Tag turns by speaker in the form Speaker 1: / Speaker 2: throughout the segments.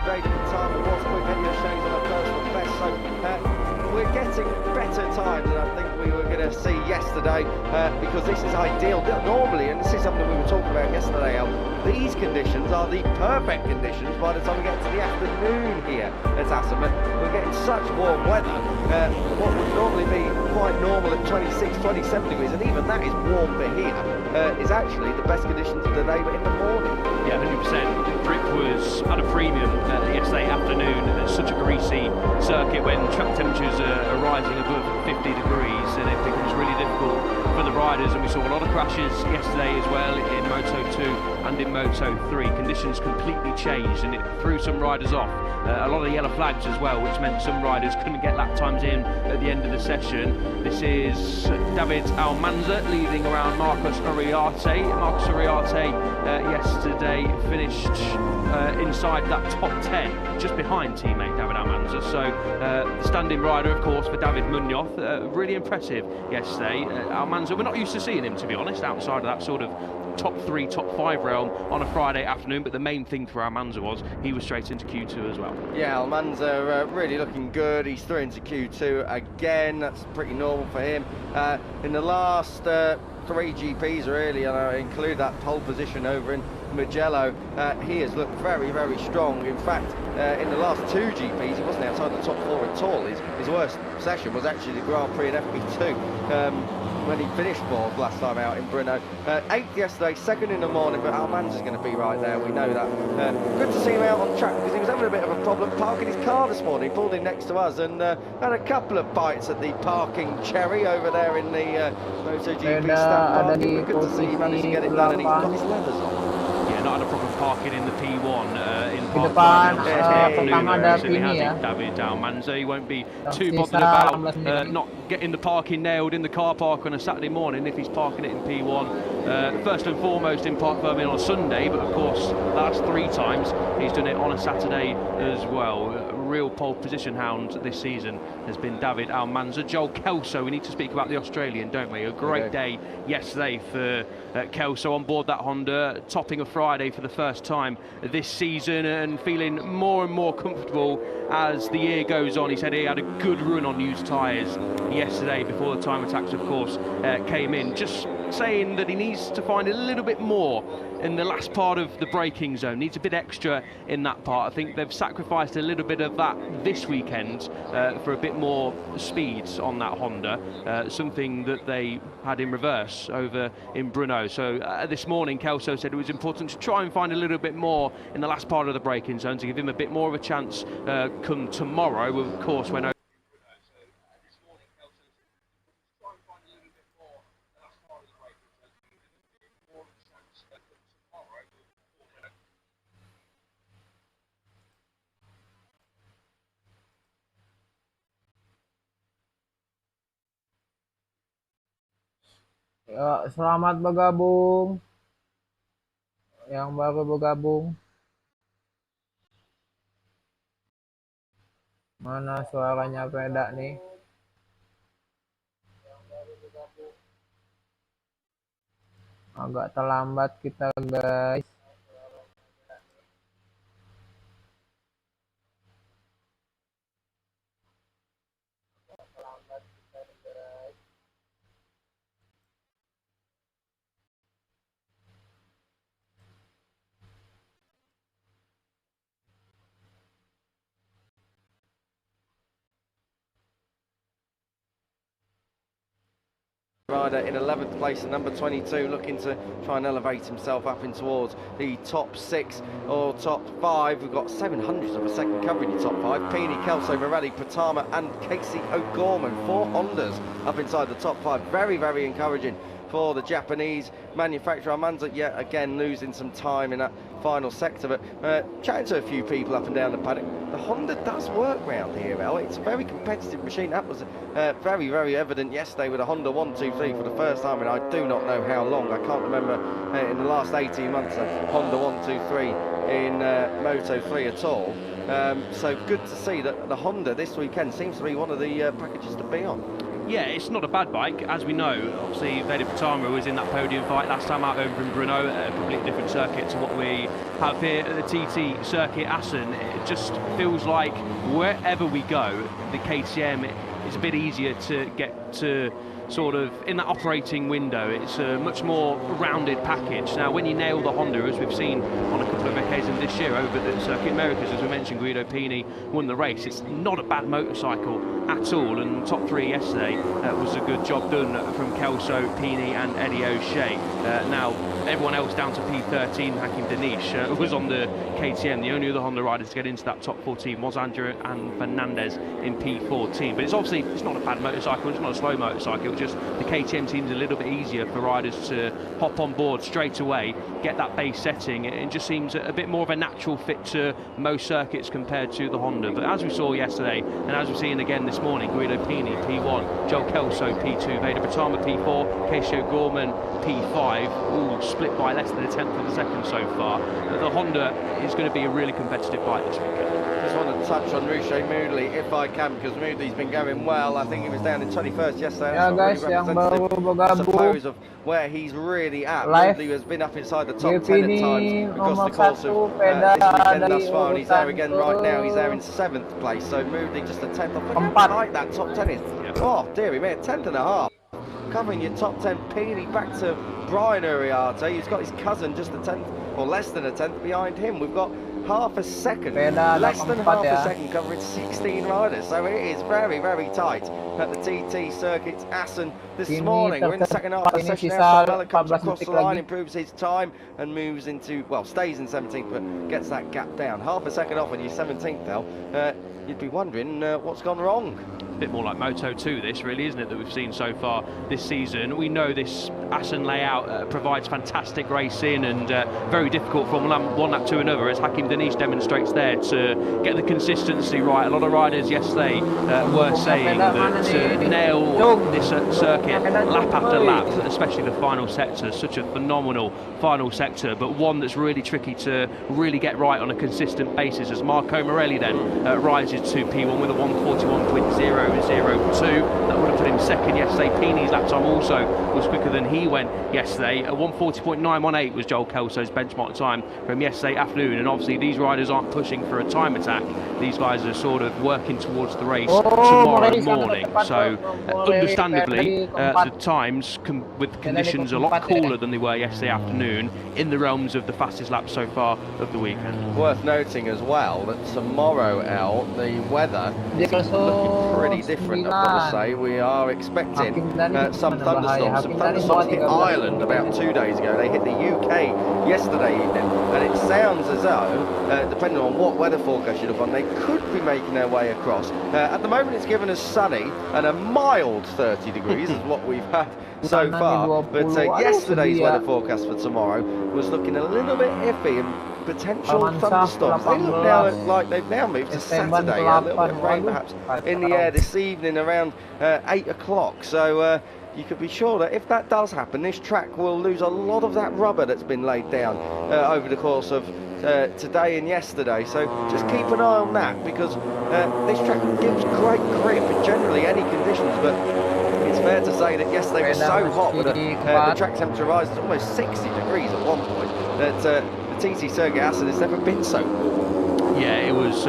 Speaker 1: upgraded. Pratama was quick anyway, showing on a personal best. So we're getting better times than I think we were going to see yesterday, because this is ideal. Normally, and this is something we were talking about yesterday, Al, these conditions are the perfect conditions by the time we get to the afternoon here at Assen. We're getting such warm weather. What would normally be quite normal at 26, 27 degrees, and even that is warm for here, is actually the best conditions of the day, but in the morning.
Speaker 2: Yeah, 100%. Grip was at a premium yesterday afternoon. It's such a greasy circuit when track temperatures are rising above 50 degrees, and it becomes really difficult for the riders. And we saw a lot of crashes yesterday as well in Moto2 and in Moto3. Conditions completely changed, and it threw some riders off. A lot of yellow flags as well, which meant some riders couldn't get lap times in at the end of the session. This is David Almanza leading around Marcus Uriarte. Marcus Uriarte yesterday finished inside that top 10, just behind teammate David Almanza. So the standing rider, of course, for David Munoz, really impressive yesterday. Almanza, we're not used to seeing him, to be honest, outside of that sort of top 3, top 5 realm on a Friday afternoon, but the main thing for Almanza was he was straight into Q2 as well. Yeah,
Speaker 1: Almanza really looking good. He's through into Q2 again. That's pretty normal for him. In the last 3 GPs really, and I include that pole position over in Mugello, he has looked very, very strong. In fact, in the last 2 GPs, he wasn't outside the top 4 at all. His worst session was actually the Grand Prix in FP2, when he finished 4th last time out in Brno. 8th yesterday, 2nd in the morning, but Almanza's going to be right there, we know that. Good to see him out on track, because he was having a bit of a problem parking his car this morning. He pulled in next to us and had a couple of bites at the parking cherry over there in the MotoGP staff parking. Good to see he managed to get it done, and he's got his leathers on.
Speaker 2: Not had a proper parking in the P1 in
Speaker 3: Di depan
Speaker 2: Pertama
Speaker 3: ada ini ya.
Speaker 2: David Almanza. He won't be too bothered about not getting the parking nailed in the car park on a Saturday morning if he's parking it in P1. First and foremost in Park Fermin on a Sunday, but of course that's 3 times he's done it on a Saturday as well. Real pole position hound this season has been David Almanza. Joel Kelso, we need to speak about the Australian, don't we? A great day yesterday for Kelso on board that Honda, topping a Friday for the first time this season and feeling more and more comfortable as the year goes on. He said he had a good run on used tyres yesterday before the time attacks, of course, came in. Just saying that he needs to find a little bit more in the last part of the braking zone, needs a bit extra in that part. I think they've sacrificed a little bit of that this weekend for a bit more speeds on that Honda, something that they had in reverse over in Brno. So this morning Kelso said it was important to try and find a little bit more in the last part of the braking zone to give him a bit more of a chance come tomorrow, of course, when
Speaker 3: Ya, selamat bergabung yang baru bergabung. Mana suaranya Veda nih? Agak terlambat kita, guys.
Speaker 1: Rider in 11th place, and number 22 looking to try and elevate himself up in towards the top 6 or top 5. We've got 700 of a second covering the top 5. Pini, Kelso, Morelli, Pratama and Casey O'Gorman, 4 Hondas up inside the top 5. Very, very encouraging for the Japanese manufacturer. Almanza yet again losing some time in that final sector, but chatting to a few people up and down the paddock, the Honda does work round here, Al. It's a very competitive machine. That was very, very evident yesterday with a Honda 1, 2, 3 for the first time, and I do not know how long. I can't remember in the last 18 months a Honda 1, 2, 3 in Moto3 at all. So good to see that the Honda this weekend seems to be one of the packages to be on.
Speaker 2: Yeah, it's not a bad bike, as we know. Obviously, Veda Pratama was in that podium fight last time out over in Brno, a completely different circuit to what we have here at the TT circuit Assen. just feels like wherever we go, the KTM is a bit easier to get to sort of in that operating window. It's a much more rounded package. Now, when you nail the Honda, as we've seen on a couple of occasions this year over the Circuit Americas, as we mentioned, Guido Pini won the race. It's not a bad motorcycle at all, and top three yesterday was a good job done from Kelso, Pini and Eddie O'Shea. Now, everyone else down to P13, Hakim Danish, was on the KTM. The only other Honda riders to get into that top 14 was Andrew and Fernandez in P14. But it's obviously, it's not a bad motorcycle, it's not a slow motorcycle, just the KTM team's a little bit easier for riders to hop on board straight away, get that base setting. It just seems a bit more of a natural fit to most circuits compared to the Honda. But as we saw yesterday, and as we're seeing again this morning, Guido Pini P1, Joe Kelso P2, Veda Pratama P4, Keisho Gorman P5, all split by less than a tenth of a second so far. The Honda is going to be a really competitive fight this weekend.
Speaker 1: Just want to touch on Ruche Moodley, if I can, because Moodley's been going well. I think he was down in 21st yesterday.
Speaker 3: Ya guys,
Speaker 1: really
Speaker 3: yang baru
Speaker 1: I suppose
Speaker 3: bergabung,
Speaker 1: of where he's really at.
Speaker 3: Live.
Speaker 1: Moodley has been up inside the top 10
Speaker 3: Pilih
Speaker 1: at times across the
Speaker 3: nomor
Speaker 1: course
Speaker 3: satu
Speaker 1: of
Speaker 3: Veda
Speaker 1: this weekend
Speaker 3: dari
Speaker 1: thus far, and he's there again right now. He's there in
Speaker 3: urutan
Speaker 1: 7th place, so Moodley just a 10th. Look how
Speaker 3: Keempat.
Speaker 1: tight that top 10 is. Oh, dearie me, 10th and a half. Covering your top 10, Pini back to Brian Uriarte. He's got his cousin just a 10th, or less than a 10th behind him. We've got half a second,
Speaker 3: Veda
Speaker 1: less than half
Speaker 3: keempat
Speaker 1: a second covering 16 riders. So it is very, very tight at the TT circuits. Assen this
Speaker 3: Ini
Speaker 1: morning. We're in the second half of the
Speaker 3: ini
Speaker 1: session
Speaker 3: sisa
Speaker 1: now. Sabella comes
Speaker 3: 14
Speaker 1: across the
Speaker 3: detik
Speaker 1: line,
Speaker 3: lagi.
Speaker 1: improves his time and moves into, well, stays in 17th, but gets that gap down. Half a second off when you're 17th now. You'd be wondering what's gone wrong.
Speaker 2: Bit more like Moto2 this really, isn't it, that we've seen so far this season. We know this Assen layout provides fantastic racing and very difficult from one lap to another, as Hakim Danish demonstrates there, to get the consistency right. A lot of riders yesterday were saying that to nail this circuit lap after lap, especially the final sector, such a phenomenal final sector, but one that's really tricky to really get right on a consistent basis, as Marco Morelli then rises to P1 with a 141.002. That would have put him second yesterday. Pini's lap time also was quicker than he went yesterday. A 140.918 was Joel Kelso's benchmark time from yesterday afternoon, and obviously these riders aren't pushing for a time attack. These guys are sort of working towards the race tomorrow morning. So understandably the times with conditions a lot cooler than they were yesterday afternoon, in the realms of the fastest lap so far of the weekend.
Speaker 1: Worth noting as well that tomorrow, El, the weather is looking pretty different. I've got to say, we are expecting some thunderstorms. Some thunderstorms hit Ireland about 2 days ago. They hit the UK yesterday evening, and it sounds as though, depending on what weather forecast you look on, they could be making their way across. At the moment, it's given us sunny and a mild 30 degrees is what we've had so far. But yesterday's weather forecast for tomorrow was looking a little bit iffy, and potential thunderstorms. They look now like they've now moved to Saturday. A little bit of rain perhaps in the air this evening around 8 o'clock. So you could be sure that if that does happen, this track will lose a lot of that rubber that's been laid down over the course of today and yesterday. So just keep an eye on that, because this track gives great grip in generally any conditions, but it's fair to say that yesterday was so hot that the track temperature rises almost 60 degrees at one point, that the TT circuit Assen has never been so warm.
Speaker 2: Yeah, it was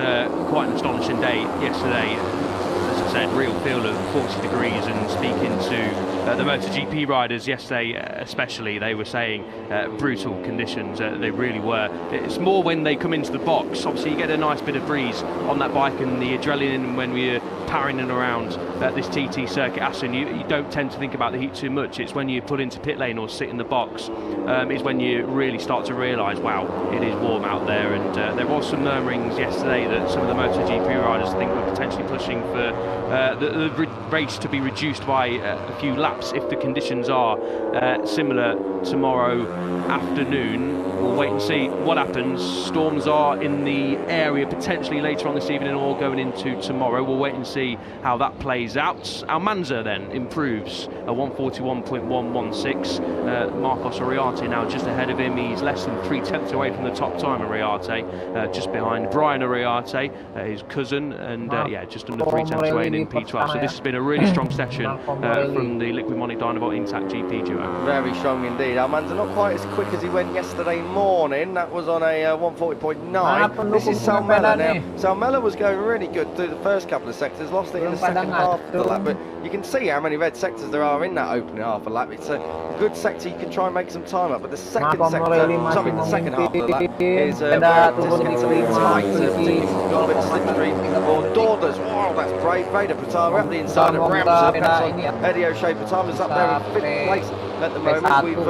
Speaker 2: quite an astonishing day yesterday. As I said, real feel of 40 degrees, and speaking to the MotoGP riders yesterday especially, they were saying brutal conditions, they really were. It's more when they come into the box. Obviously you get a nice bit of breeze on that bike, and the adrenaline when we're powering around this TT circuit Assen, you don't tend to think about the heat too much. It's when you pull into pit lane or sit in the box is when you really start to realise, wow, it is warm out there. And there was some murmurings yesterday that some of the MotoGP riders think we're potentially pushing for the race to be reduced by a few laps if the conditions are similar tomorrow afternoon. We'll wait and see what happens. Storms are in the area potentially later on this evening or going into tomorrow. We'll wait and see how that plays out. Almanza then improves a 141.116. Marcos Uriarte now just ahead of him. He's less than 3/10 away from the top time, Uriarte, just behind Brian Uriarte, his cousin, and yeah, just under 3/10 away in P12. So this has been a really strong session from the Liquid Money Dynavolt Intact GP duo.
Speaker 1: Very strong indeed. Almanza not quite as quick as he went yesterday morning. That was on a 140.9. This is Salmela now. Salmela was going really good through the first couple of sectors, lost it in the second half of the lap, but you can see how many red sectors there are in that opening half of the lap. It's a good sector, you can try and make some time up, but the second sector, the second half of the lap is very disconcerting tight. You've got a bit of slipstream or Dordas. Wow, that's brave. Veda Pratama up the inside of Ramsey. That's on Eddie O'Shea. Pratama's up there in 5th place at the moment. We've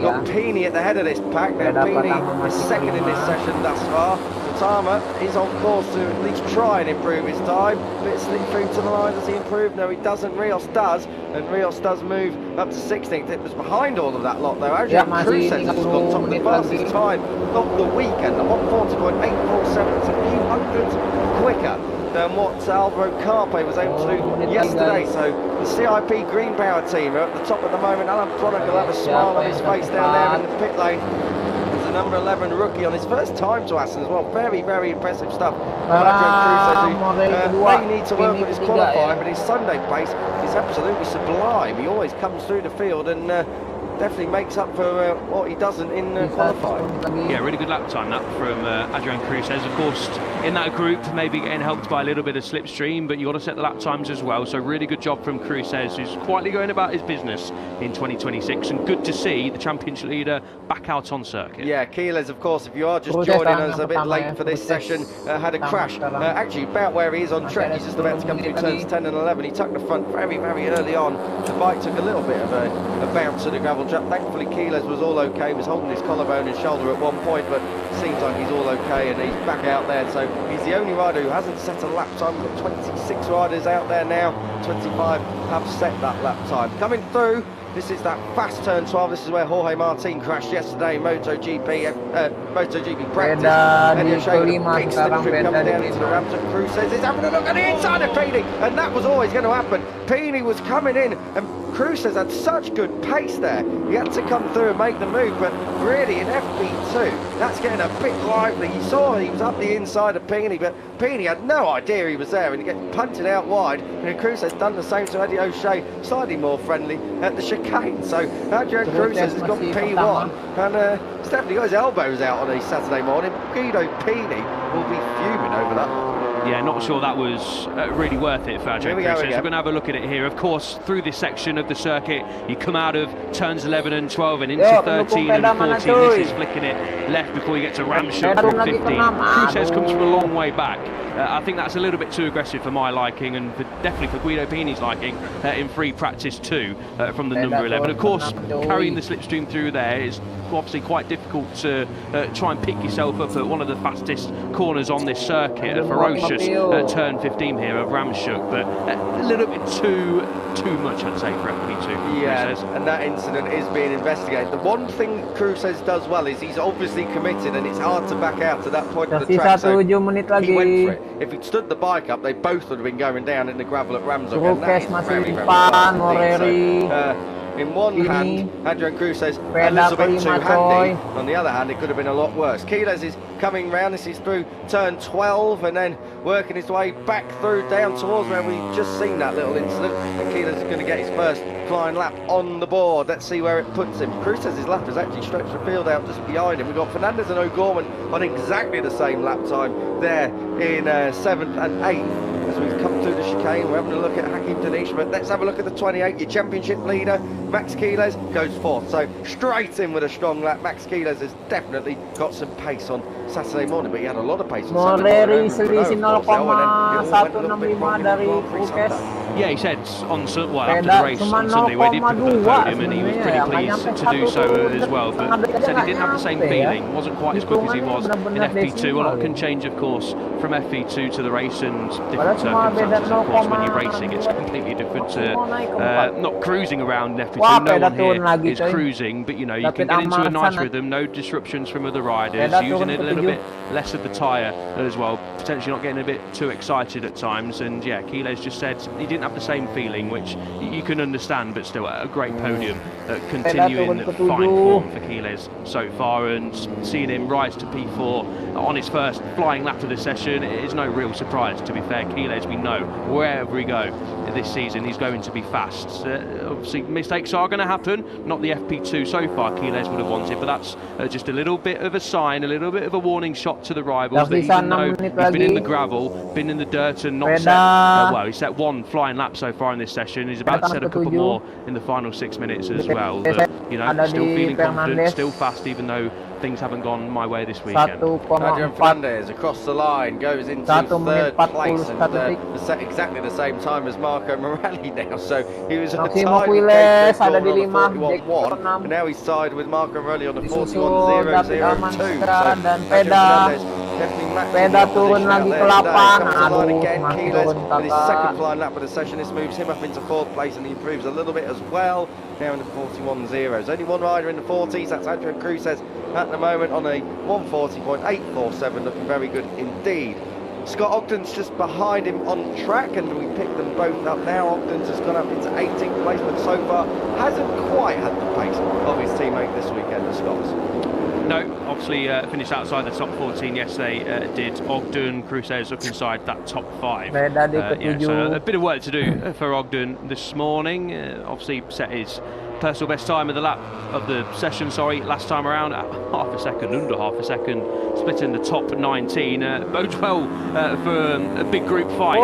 Speaker 1: got Peony at the head of this pack. Now Peony is second in this session thus far. Pratama is on course to at least try and improve his time. Bit of slip through to the line. Does he improve? No, he doesn't. Rios does, and Rios does move up to 16th. It was behind all of that lot though. Adrian Cruz has got top of the fastest time of the weekend. The 140.847. It's a few hundreds quicker than what Alvaro Carpe was able to do yesterday. So the CIP Green Power team are at the top at the moment. Alan Plonick will have a smile on his face down there in the pit lane. There's a number 11 rookie on his first time to Assen as well. Very, very impressive stuff. May need to work with his qualifying, but his Sunday pace is absolutely sublime. He always comes through the field and definitely makes up for what he doesn't in qualifying.
Speaker 2: Yeah, really good lap time that from Adrian Cruz. Of course, in that group, maybe getting helped by a little bit of slipstream, but you got to set the lap times as well. So really good job from Cruz, who's quietly going about his business in 2026, and good to see the championship leader back out on circuit.
Speaker 1: Yeah, Keeles, of course, if you are just joining us a bit late for this session, had a crash. Actually, about where he is on track, he's just about to come through turns 10 and 11. He tucked the front very, very early on. The bike took a little bit of a bounce to the gravel trap. Thankfully, Keeles was all okay. He was holding his collarbone and shoulder at one point, but seems like he's all okay and he's back out there. So he's the only rider who hasn't set a lap time. We've got 26 riders out there now. 25 have set that lap time. Coming through, this is that fast turn 12. This is where Jorge Martin crashed yesterday in MotoGP practice. Eddie O'Shea with a big slipstream coming down into the ramps, and Cruz says he's having a look at the inside of Peony, and that was always going to happen. Peony was coming in, and Cruz has had such good pace there. He had to come through and make the move, but really in FP2, that's getting a bit lively. You saw he was up the inside of Peony, but Peony had no idea he was there, and he gets punted out wide, and Cruz has done the same to Eddie O'Shea, slightly more friendly at the chicane. So Adrian Cruz has got P1, and he's definitely got his elbows out on a Saturday morning. Guido Peony will be fuming over that.
Speaker 2: Yeah, not sure that was really worth it for Adrian Cruz. We're going to have a look at it here. Of course, through this section of the circuit, you come out of turns 11 and 12 and into 13 and 14. This is flicking it left before you get to Ramshoek from 15. Cruz comes from a long way back. I think that's a little bit too aggressive for my liking, and definitely for Guido Peony's liking in free practice too from the number 11. Of course, carrying the slipstream through there is obviously quite difficult to try and pick yourself up at one of the fastest corners on this circuit, a ferocious turn 15 here of Ramshoek, but a little bit too much, I'd say, for FP2.
Speaker 1: Yeah, and that incident is being investigated. The one thing Cruz does well is he's obviously committed, and it's hard to back out to that point of the track. So he went for it. If he'd stood the bike up, they both would have been going down in the gravel at Ramshoek, and that is very, very hard. In one hand, Adrian Cruz says a little bit too handy. On the other hand, it could have been a lot worse. Keeles is coming round. This is through turn 12 and then working his way back through down towards where we've just seen that little incident. And Keeles is going to get his first flying lap on the board. Let's see where it puts him. Cruz says his lap has actually stretched the field out just behind him. We've got Fernandez and O'Gorman on exactly the same lap time there in 7th and 8th. As we've come through the chicane, we're having a look at Hakim Danish, but let's have a look at the 28. Your championship leader, Max Keeles, goes 4th. So straight in with a strong lap. Max Keeles has definitely got some pace on Saturday morning, but he had a lot of pace on Saturday morning.
Speaker 3: Selisih 0,165 dari Cruz.
Speaker 2: Yeah, he said on after the race on Sunday where he did pick up the podium, and he was pretty pleased to do so as well. But he said he didn't have the same feeling, wasn't quite as quick as he was in FP2. A lot can change, of course, from FP2 to the race, and different circumstances. Of course, when you're racing, it's completely different to not cruising around in FP2. No one here is cruising, but you know, you can get into a nice rhythm, no disruptions from other riders, using it a little bit less of the tyre as well, potentially not getting a bit too excited at times. And yeah, Keeles just said he didn't didn't have the same feeling, which you can understand, but still a great podium, continuing fine form for Quiles so far, and seeing him rise to P4 on his first flying lap of the session is no real surprise. To be fair, Quiles, we know wherever we go this season he's going to be fast. Obviously mistakes are going to happen, not the FP2 so far Quiles would have wanted, but that's just a little bit of a sign, a little bit of a warning shot to the rivals that even though he's been in the gravel, been in the dirt and not set, well, he's set one flying lap so far in this session, he's about to set a couple more in the final 6 minutes as well, but you know, still feeling confident, still fast, even though things haven't gone my way this weekend.
Speaker 1: Adrian Fernandez across the line goes into third place and exactly the same time as Marco Morelli now, so he was at the time
Speaker 3: ada di
Speaker 1: 41.1 and now he's tied with Marco Morelli on the 41.002.
Speaker 3: Dan Veda turun lagi ke 8. Aduh, masih turun
Speaker 1: with his second flying lap of the session. This moves him up into fourth place and he improves a little bit as well, now in the 41.0s. Only one rider in the 40s, that's Adrian Cruzes at the moment on a 140.847, looking very good indeed. Scott Ogden's just behind him on track, and we pick them both up now. Ogden's has gone up into 18th place, but so far hasn't quite had the pace of his teammate this weekend, the Scots.
Speaker 2: No, obviously finished outside the top 14 yesterday, did Ogden. Cruzes up inside that top 5. So a bit of work to do for Ogden this morning. Obviously set his personal best time of the lap of the session, last time around at under half a second, splitting the top 19. Bodes well for a big group fight.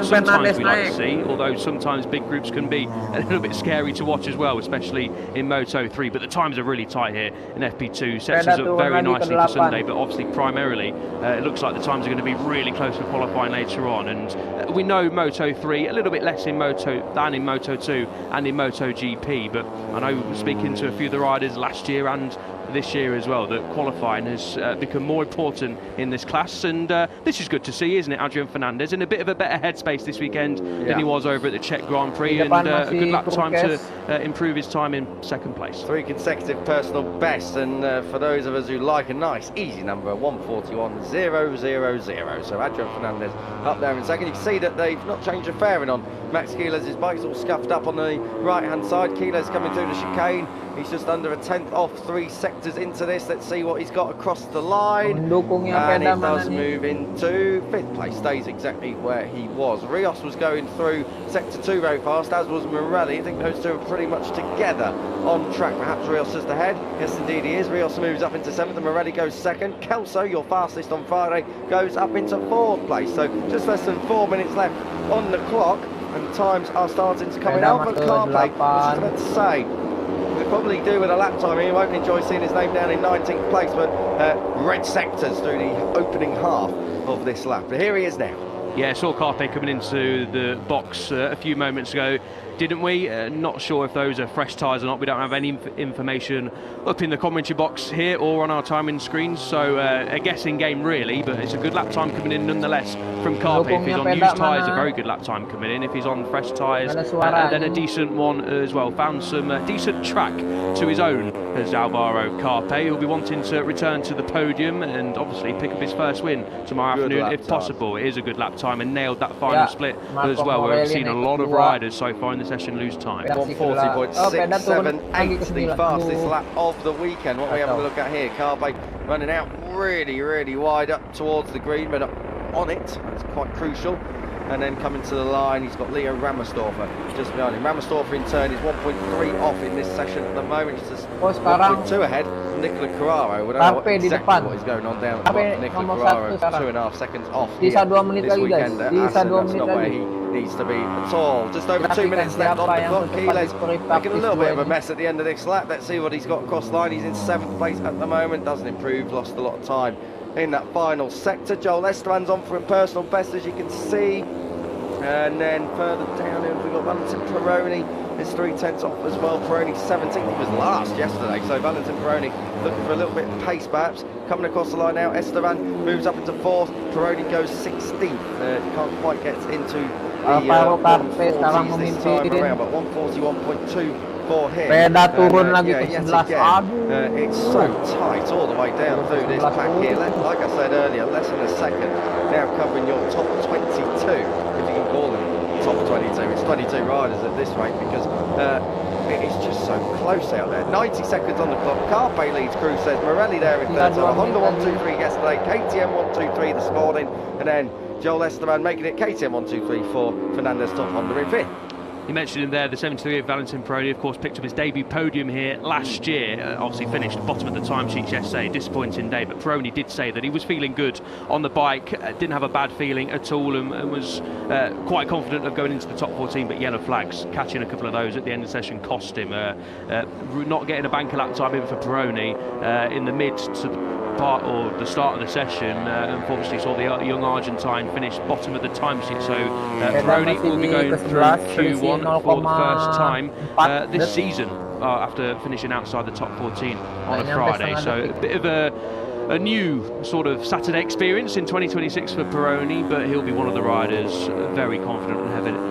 Speaker 2: Sometimes we like to see, although sometimes big groups can be a little bit scary to watch as well, especially in Moto3, but the times are really tight here in FP2. Sets us up very nicely for Sunday, but obviously primarily it looks like the times are going to be really close for qualifying later on, and we know Moto3 a little bit less in than in Moto2 and in MotoGP, but I know speaking to a few of the riders last year and this year as well, that qualifying has become more important in this class, and this is good to see, isn't it? Adrian Fernandez in a bit of a better headspace this weekend than he was over at the Czech Grand Prix, and a good lap time to improve his time in second place.
Speaker 1: 3 consecutive personal bests, and for those of us who like a nice easy number, 141.000. So Adrian Fernandez up there in second. You can see that they've not changed the fairing on Max Quiles. His bike's all scuffed up on the right hand side. Quiles coming through the chicane, he's just under a 10th off, 3 sectors into this. Let's see what he's got across the line, and it does move into 5th place, stays exactly where he was. Rios was going through sector 2 very fast, as was Morelli. I think those two are pretty much together on track. Perhaps Rios just ahead. Yes, indeed he is. Rios moves up into 7th and Morelli goes 2nd. Kelso, your fastest on Friday, goes up into 4th place. So just less than 4 minutes left on the clock, and times are starting to come in. Albert Carpe, I was just about to say, we'll probably do with a lap time. He won't enjoy seeing his name down in 19th place, but red sectors through the opening half of this lap. But here he is now.
Speaker 2: Yeah, saw Carpe coming into the box a few moments ago, didn't we? Not sure if those are fresh tyres or not. We don't have any information up in the commentary box here or on our timing screens, so a guessing game really, but it's a good lap time coming in nonetheless from Carpe. If he's on used tyres, a very good lap time coming in. If he's on fresh tyres, then a decent one as well. Found some decent track to his own as Alvaro Carpe. He'll be wanting to return to the podium and obviously pick up his first win tomorrow afternoon if possible. It is a good lap time, and nailed that final split as well, where we've seen a lot of riders so far in the session lose time.
Speaker 1: 140.678, the fastest lap of the weekend. What we have a look at here, Carpe running out really wide up towards the green, but on it, that's quite crucial. And then coming to the line, he's got Leo Ramersdorfer just behind him. Ramersdorfer in turn is 1.3 off in this session at the moment. He's just 1.2 ahead from Nicola Carraro. We don't know exactly what is going on down at Nicola Carraro, 2.5 seconds off here this weekend at Assen. That's not where he needs to be at all. Just over 2 minutes left on the clock. Quiles making a little bit of a mess at the end of this lap. Let's see what he's got across the line. He's in 7th place at the moment, doesn't improve, lost a lot of time in that final sector. Joel Esteban's on for a personal best, as you can see, and then further down here we've got Valentin Peroni, is 3/10 off as well. Peroni 17th, he was last yesterday, so Valentin Peroni looking for a little bit of pace perhaps. Coming across the line now, Esteban moves up into 4th, Peroni goes 16th, can't quite get into the 140s this time around, but 141.2 here.
Speaker 3: Veda turun lagi ke 11.
Speaker 1: It's so tight all the way down through this pack here. Like I said earlier, less than a second now covering your top 22, if you can call them top 22. It's 22 riders at this rate because it is just so close out there. 90 seconds on the clock. Carpe leads Cruz says. Morelli there in third. So Honda 1-2-3 yesterday. KTM 1-2-3 this morning. And then Joel Esteban making it KTM 1-2-3 for Fernandez top Honda in fifth.
Speaker 2: You mentioned him there, the 73 of Valentin Peroni, of course, picked up his debut podium here last year. Obviously finished bottom of the timesheets yesterday, disappointing day, but Peroni did say that he was feeling good on the bike, didn't have a bad feeling at all, and was quite confident of going into the top 14, but yellow flags, catching a couple of those at the end of the session cost him. Not getting a banker lap time in for Peroni in the mid to the start of the session, unfortunately saw the young Argentine finish bottom of the timesheet, so Peroni will be going through Q1 for the first time this season after finishing outside the top 14 on a Friday. So a bit of a new sort of Saturday experience in 2026 for Peroni, but he'll be one of the riders very confident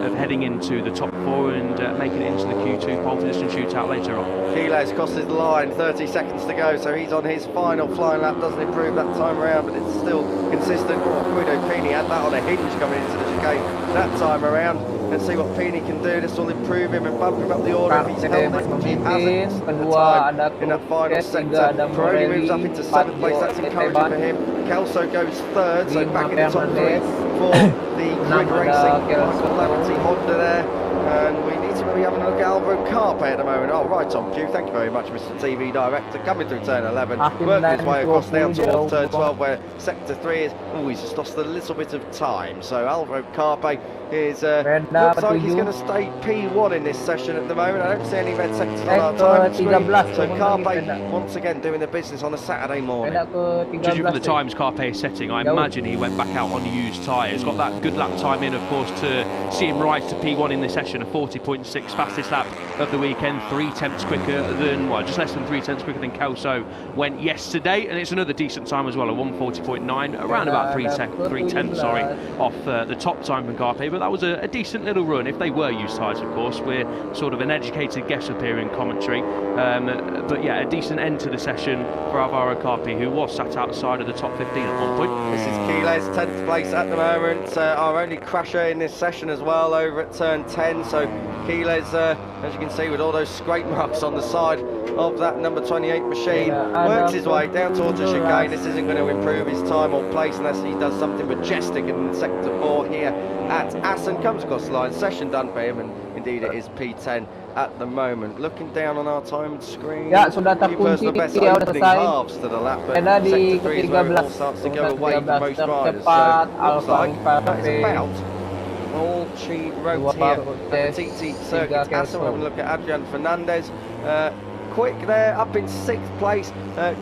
Speaker 2: of heading into the top 4 and making it into the Q2 pole position shootout later on.
Speaker 1: Quiles crosses the line, 30 seconds to go, so he's on his final flying lap. Doesn't improve that time around, but it's still consistent. Guido Pini had that on a hinge coming into the chicane that time around. Let's see what Pini can do. This will improve him and bump him up the order if he's held it, which he hasn't. In that final sector, Peroni moves up into 7th place. That's encouraging for him. Kelso goes 3rd, so back in the top 3 for the grid racing Lamberty Honda there. And we need to be having a look at Alvaro Carpe at the moment. Oh, right on cue. Thank you very much, Mr. TV Director. Coming through turn 11, working his way across down towards turn 12, where sector 3 is. Oh, he's just lost a little bit of time. So Alvaro Carpe is looks like he's going to stay P1 in this session at the moment. I don't see any red sectors on our time screen. So Carpe once again doing the business on a Saturday morning.
Speaker 2: Judging from the times Carpe is setting, I imagine he went back out on used tyres. Got that good lap time in, of course, to see him rise to P1 in this session. A 40.6 fastest lap of the weekend, 3 tenths quicker than, well, just less than 3 tenths quicker than Kelso went yesterday, and it's another decent time as well, a 140.9, around about 3 tenths, off the top time from Carpe, but that was a decent little run. If they were used tyres, of course, we're sort of an educated guess up here in commentary, but yeah, a decent end to the session for Alvaro Carpe, who was sat outside of the top 15 at one point.
Speaker 1: This is Quiles, 10th place at the moment, our only crasher in this session as well, over at turn 10, so Quiles, as you can see, with all those scrape marks on the side of that number 28 machine, works his way down towards the chicane. This isn't going to improve his time or place unless he does something majestic in sector 4 here at Assen. Comes across the line, session done for him, and indeed it is P10 at the moment. Looking down on our time screen,
Speaker 3: ya sudah terkunci, dia udah selesai. Beda di ke-13
Speaker 1: starts to go away for most riders.
Speaker 3: Cepat,
Speaker 1: So looks like that is
Speaker 3: Alfa
Speaker 1: about all she wrote here at the TT Circuit Assen. We're having a look at Adrian Fernandez. Quick there, up in 6th place.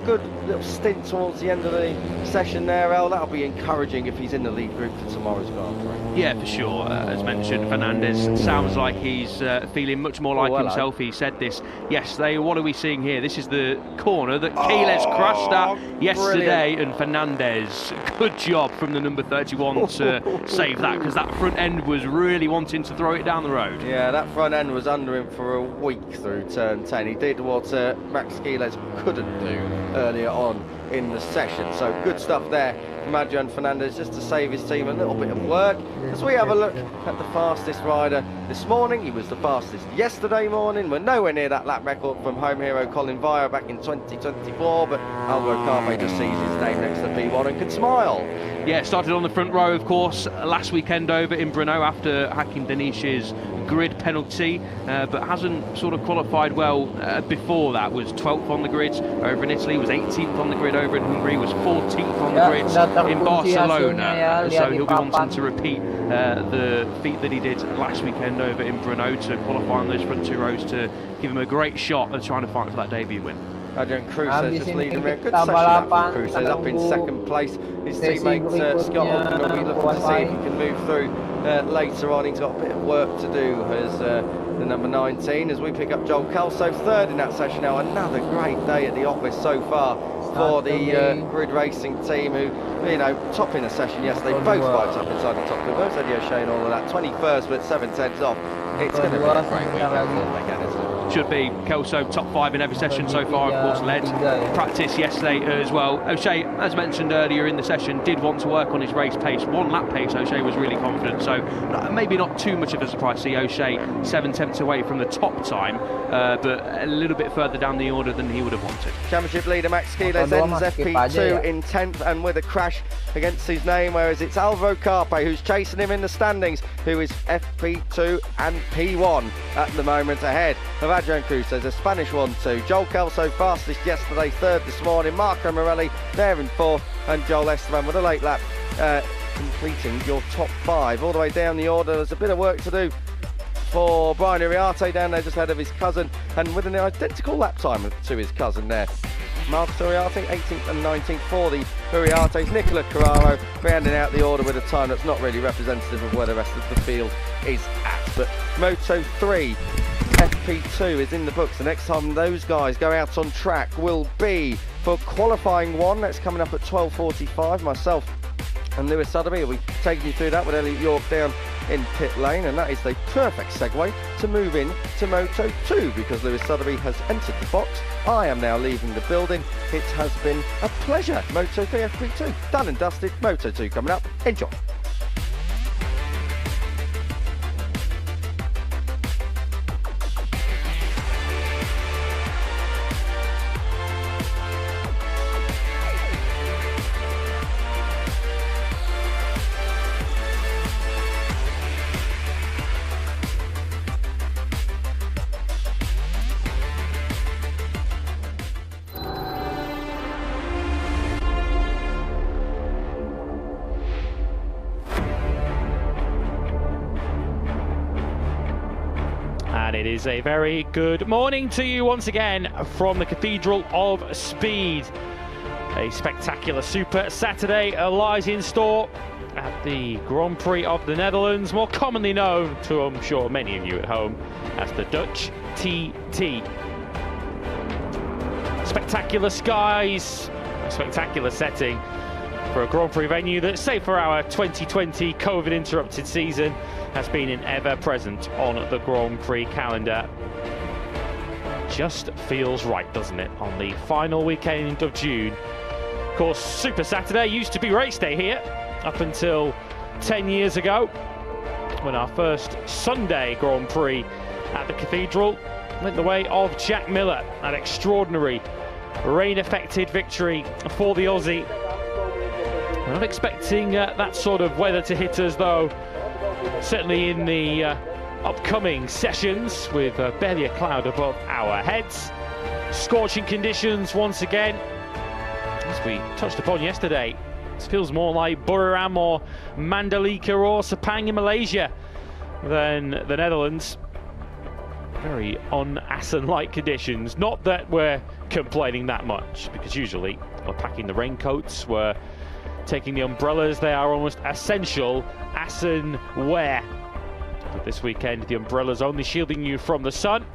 Speaker 1: Good little stint towards the end of the session there, El. That'll be encouraging if he's in the lead group for tomorrow's Grand Prix.
Speaker 2: Yeah, for sure. As mentioned, Fernandez sounds like he's feeling much more like himself. He said this yesterday. What are we seeing here? This is the corner that Quiles crashed at yesterday, and Fernandez, good job from the number 31 to save that, because that front end was really wanting to throw it down the road.
Speaker 1: Yeah, that front end was under him for a week through turn 10. He did what Max Quiles couldn't do earlier on in the session. So good stuff there from Adrian Fernandez, just to save his team a little bit of work. As we have a look at the fastest rider this morning, he was the fastest yesterday morning. We're nowhere near that lap record from home hero Colin Vire back in 2024, but Alvaro Carpe just sees his name next to P1 and can smile.
Speaker 2: Yeah, started on the front row, of course, last weekend over in Brno after Hakim Denish's grid penalty, but hasn't sort of qualified well before that. Was 12th on the grid over in Italy, was 18th on the grid over in Hungary, was 14th on the grid in Barcelona, so he'll be wanting to repeat the feat that he did last weekend over in Brno to qualify on those front 2 rows to give him a great shot of trying to fight for that debut win.
Speaker 1: Adrian Cruz just leading him. Good session out for Cruz, up in 2nd place. His teammate Scott Ogden will be looking to see if he can move through later on. He's got a bit of work to do as the number 19, as we pick up Joel Kelso 3rd in that session now. Another great day at the office so far for the grid racing team, who, you know, topping the session yesterday, both bikes up inside the top 2. Both Eddie O'Shea and all of that. 21st with 7 tenths off. It's going to be a great week again, isn't it?
Speaker 2: should be. Kelso top 5 in every session so far, of course, led practice yesterday as well. O'Shea, as mentioned earlier in the session, did want to work on his race pace, 1 lap pace. O'Shea was really confident, so maybe not too much of a surprise to see O'Shea 7/10 away from the top time, but a little bit further down the order than he would have wanted.
Speaker 1: Championship leader Max Kiles ends FP2 in 10th and with a crash against his name, whereas it's Alvaro Carpe who's chasing him in the standings, who is FP2 and P1 at the moment ahead of Adrian Cruz. There's a Spanish 1-2. Joel Kelso fastest yesterday, 3rd this morning. Marco Morelli there in 4th, and Joel Esteban with a late lap completing your top 5. All the way down the order, there's a bit of work to do for Brian Uriarte down there just ahead of his cousin, and with an identical lap time to his cousin there. Marcus Uriarte 18th and 19th for the Uriartes. Nicola Carraro rounding out the order with a time that's not really representative of where the rest of the field is at. But Moto3 FP2 is in the books. The next time those guys go out on track will be for qualifying 1. That's coming up at 12:45. Myself and Lewis Sotheby will be taking you through that with Elliot York down in pit lane, and that is the perfect segue to move in to Moto2, because Lewis Sotheby has entered the box. I am now leaving the building. It has been a pleasure. Moto3 FP2 done and dusted. Moto2 coming up. Enjoy.
Speaker 4: And it is a very good morning to you once again from the Cathedral of Speed. A spectacular Super Saturday lies in store at the Grand Prix of the Netherlands, more commonly known to, I'm sure, many of you at home as the Dutch TT. Spectacular skies, a spectacular setting for a Grand Prix venue that, save for our 2020 COVID-interrupted season, has been an ever-present on the Grand Prix calendar. Just feels right, doesn't it, on the final weekend of June. Of course, Super Saturday used to be race day here up until 10 years ago, when our first Sunday Grand Prix at the Cathedral went the way of Jack Miller. An extraordinary rain-affected victory for the Aussie. We're not expecting that sort of weather to hit us, though, certainly in the upcoming sessions, with barely a cloud above our heads. Scorching conditions once again, as we touched upon yesterday. It feels more like Buriram or Mandalika or Sepang in Malaysia than the Netherlands. Very un-Assen-like conditions. Not that we're complaining that much, because usually we're packing the raincoats, we're taking the umbrellas. They are almost essential Assen wear. But this weekend, the umbrellas only shielding you from the sun,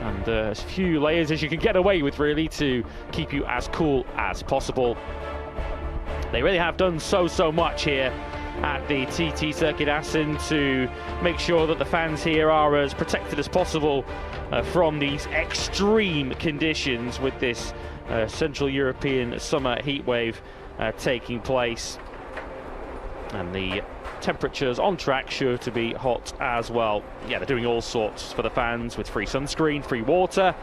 Speaker 4: and as few layers as you can get away with, really, to keep you as cool as possible. They really have done so much here at the TT Circuit Assen to make sure that the fans here are as protected as possible from these extreme conditions, with this Central European summer heat wave taking place. And the temperatures on track sure to be hot as well. Yeah, they're doing all sorts for the fans, with free sunscreen, free water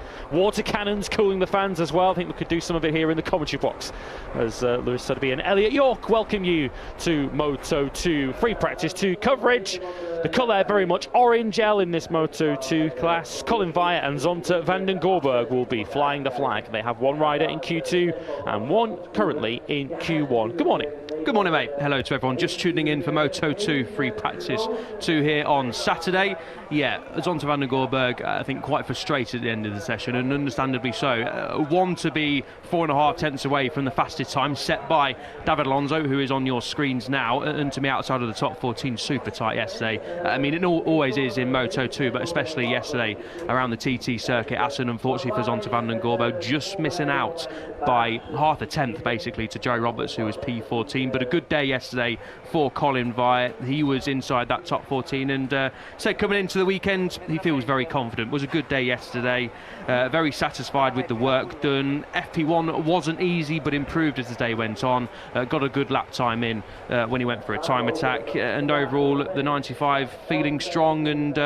Speaker 4: cannons cooling the fans as well. I think we could do some of it here in the commentary box, as Lewis Sotheby and Elliot York welcome you to Moto2 Free Practice 2 coverage. The colour very much orange L in this Moto2 class. Colin Veijer and Zonta van den Gorberg will be flying the flag. They have one rider in Q2 and one currently in Q1. Good morning.
Speaker 2: Good morning, mate. Hello to everyone just tuning in for Moto2 Free Practice 2 here on Saturday. Yeah, Zonta van den Gorberg, I think, quite frustrated at the end of the session, and understandably so. One to be 4.5 tenths away from the fastest time set by David Alonso, who is on your screens now, and to be outside of the top 14 super tight yesterday. I mean, it always is in Moto2, but especially yesterday around the TT circuit. Assen, unfortunately for Zonta van den Gorberg, just missing out by half a tenth, basically, to Joe Roberts, who was P14. But a good day yesterday for Colin Veijer. He was inside that top 14, and so coming into to the weekend, he feels very confident. Was a good day yesterday, very satisfied with the work done. FP1 wasn't easy, but improved as the day went on. Got a good lap time in when he went for a time attack, and overall the 95 feeling strong and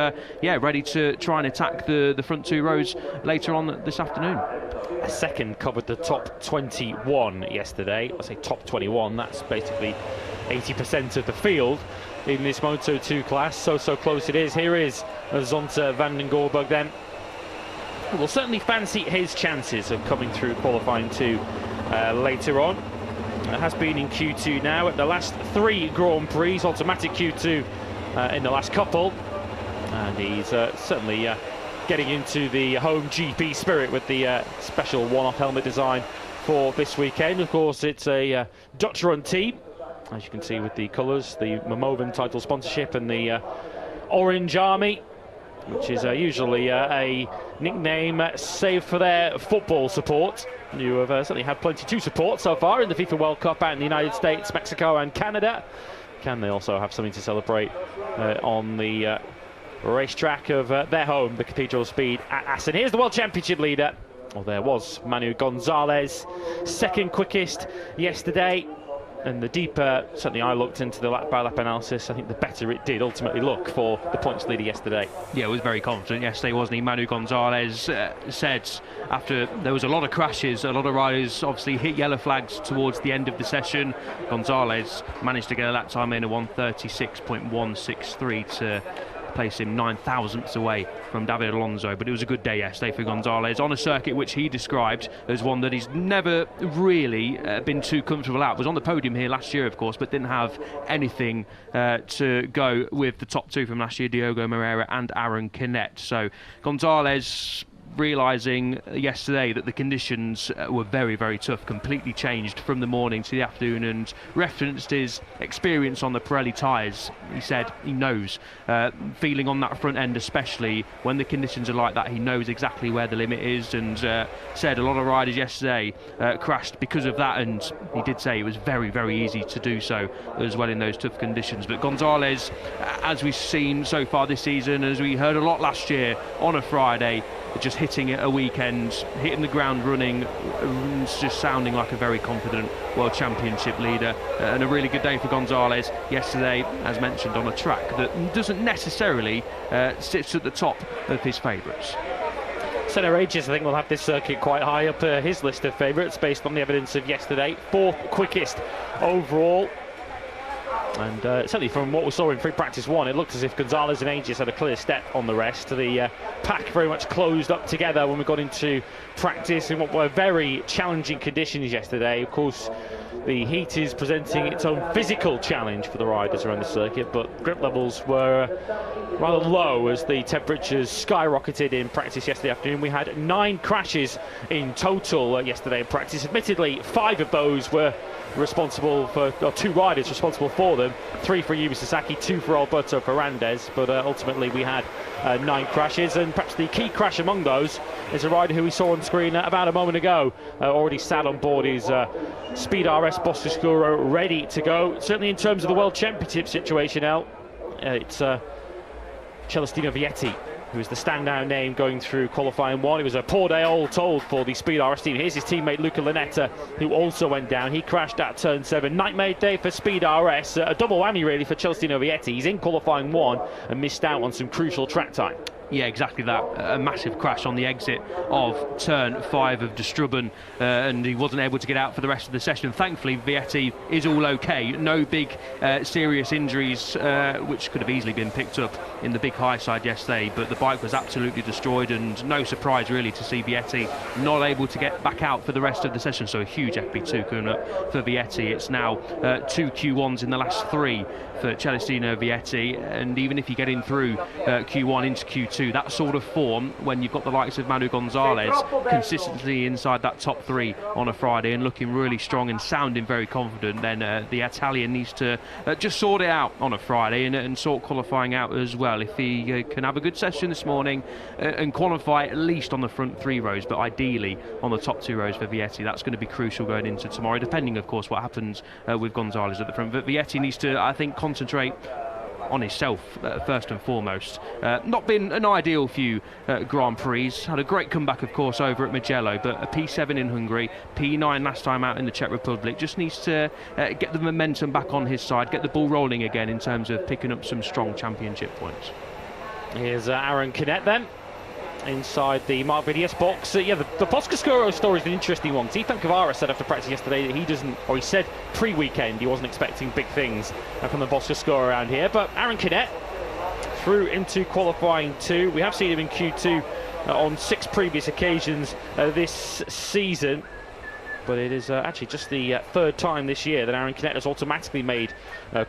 Speaker 2: yeah, ready to try and attack the front two rows later on this afternoon.
Speaker 4: A second covered the top 21 yesterday. I say top 21, that's basically 80% of the field in this Moto2 class. So close it is. Here is Zonta van den Goorburg then. We'll certainly fancy his chances of coming through qualifying 2 later on. It has been in Q2 now at the last 3 Grand Prix, automatic Q2 in the last couple. And he's certainly getting into the home GP spirit with the special one-off helmet design for this weekend. Of course, it's a Dutch-run team, as you can see with the colours, the Mamoven title sponsorship and the Orange Army, which is usually a nickname saved for their football support. You have certainly had plenty to support so far in the FIFA World Cup out in the United States, Mexico and Canada. Can they also have something to celebrate on the racetrack of their home, the Cathedral Speed at Assen? Here's the World Championship leader. Well, there was Manu Gonzalez, second quickest yesterday. And the deeper, certainly I looked into the lap-by-lap analysis, I think the better it did ultimately look for the points leader yesterday. Yeah,
Speaker 2: was very confident yesterday, wasn't he? Manu Gonzalez said after there was a lot of crashes, a lot of riders obviously hit yellow flags towards the end of the session. Gonzalez managed to get a lap time in, a 1:36.163 to place him 9 thousandths away from David Alonso. But it was a good day yesterday for Gonzalez on a circuit which he described as one that he's never really been too comfortable at. Was on the podium here last year, of course, but didn't have anything to go with the top 2 from last year, Diogo Moreira and Aaron Canet. So Gonzalez realising yesterday that the conditions were very, very tough, completely changed from the morning to the afternoon, and referenced his experience on the Pirelli tyres. He said he knows, feeling on that front end especially, when the conditions are like that, he knows exactly where the limit is, and said a lot of riders yesterday crashed because of that, and he did say it was very, very easy to do so as well in those tough conditions. But Gonzalez, as we've seen so far this season, as we heard a lot last year on a Friday, just hitting it a weekend, hitting the ground running, just sounding like a very confident World Championship leader, and a really good day for Gonzalez yesterday, as mentioned, on a track that doesn't necessarily sit at the top of his favourites.
Speaker 4: Senna Regis, I think, will have this circuit quite high up his list of favourites based on the evidence of yesterday. 4th quickest overall. And certainly from what we saw in free practice 1, it looked as if Gonzalez and Aegis had a clear step on the rest. The pack very much closed up together when we got into practice in what were very challenging conditions yesterday. Of course, the heat is presenting its own physical challenge for the riders around the circuit, but grip levels were rather low as the temperatures skyrocketed in practice yesterday afternoon. We had 9 crashes in total yesterday in practice. Admittedly, 5 of those were responsible for, or 2 riders responsible for them. 3 for Yumi Sasaki, 2 for Alberto Ferrandez, but ultimately we had 9 crashes, and perhaps the key crash among those is a rider who we saw on screen about a moment ago, already sat on board his Speed RS Boscoscuro, ready to go. Certainly in terms of the World Championship situation, it's Celestino Vietti, who is the standout name going through qualifying 1. It was a poor day all told for the Speed RS team. Here's his teammate Luca Lanetta, who also went down. He crashed at turn 7. Nightmare day for Speed RS. A double whammy really for Celestino Vietti. He's in qualifying 1 and missed out on some crucial track time.
Speaker 2: Yeah, exactly that. A massive crash on the exit of turn 5 of De Strubben, and he wasn't able to get out for the rest of the session. Thankfully, Vietti is all okay. No big serious injuries, which could have easily been picked up in the big high side yesterday, but the bike was absolutely destroyed, and no surprise really to see Vietti not able to get back out for the rest of the session. So a huge FP2 coming up for Vietti. It's now 2 Q1s in the last 3 for Celestino Vietti, and even if you get in through Q1 into Q2, that sort of form, when you've got the likes of Manu Gonzalez consistently inside that top 3 on a Friday and looking really strong and sounding very confident, then the Italian needs to just sort it out on a Friday and sort qualifying out as well. If he can have a good session this morning and qualify at least on the front 3 rows, but ideally on the top 2 rows for Vietti, that's going to be crucial going into tomorrow, depending of course what happens with Gonzalez at the front. But Vietti needs to, I think, concentrate on himself first and foremost. Not been an ideal few Grand Prix. Had a great comeback, of course, over at Mugello, but a P7 in Hungary, P9 last time out in the Czech Republic. Just needs to get the momentum back on his side, get the ball rolling again in terms of picking up some strong championship points.
Speaker 4: Here's Aaron Canet then, inside the Mark VDS box. Yeah, the Boscoscuro story is an interesting one. Ethan Guevara said after practice yesterday that he doesn't, or he said pre-weekend he wasn't expecting big things from the Boscoscuro around here. But Aaron Canet through into qualifying 2. We have seen him in Q2 on 6 previous occasions this season. But it is actually just the 3rd time this year that Aaron Canet has automatically made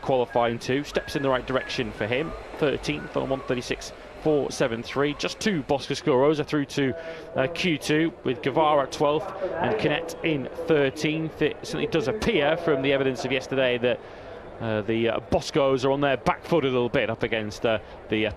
Speaker 4: qualifying 2. Steps in the right direction for him. 13th on 136.473. Just 2 Boscoscuros are through to Q2 with Guevara 12th and Canet in 13th. It certainly does appear from the evidence of yesterday that the Boscos are on their back foot a little bit up against the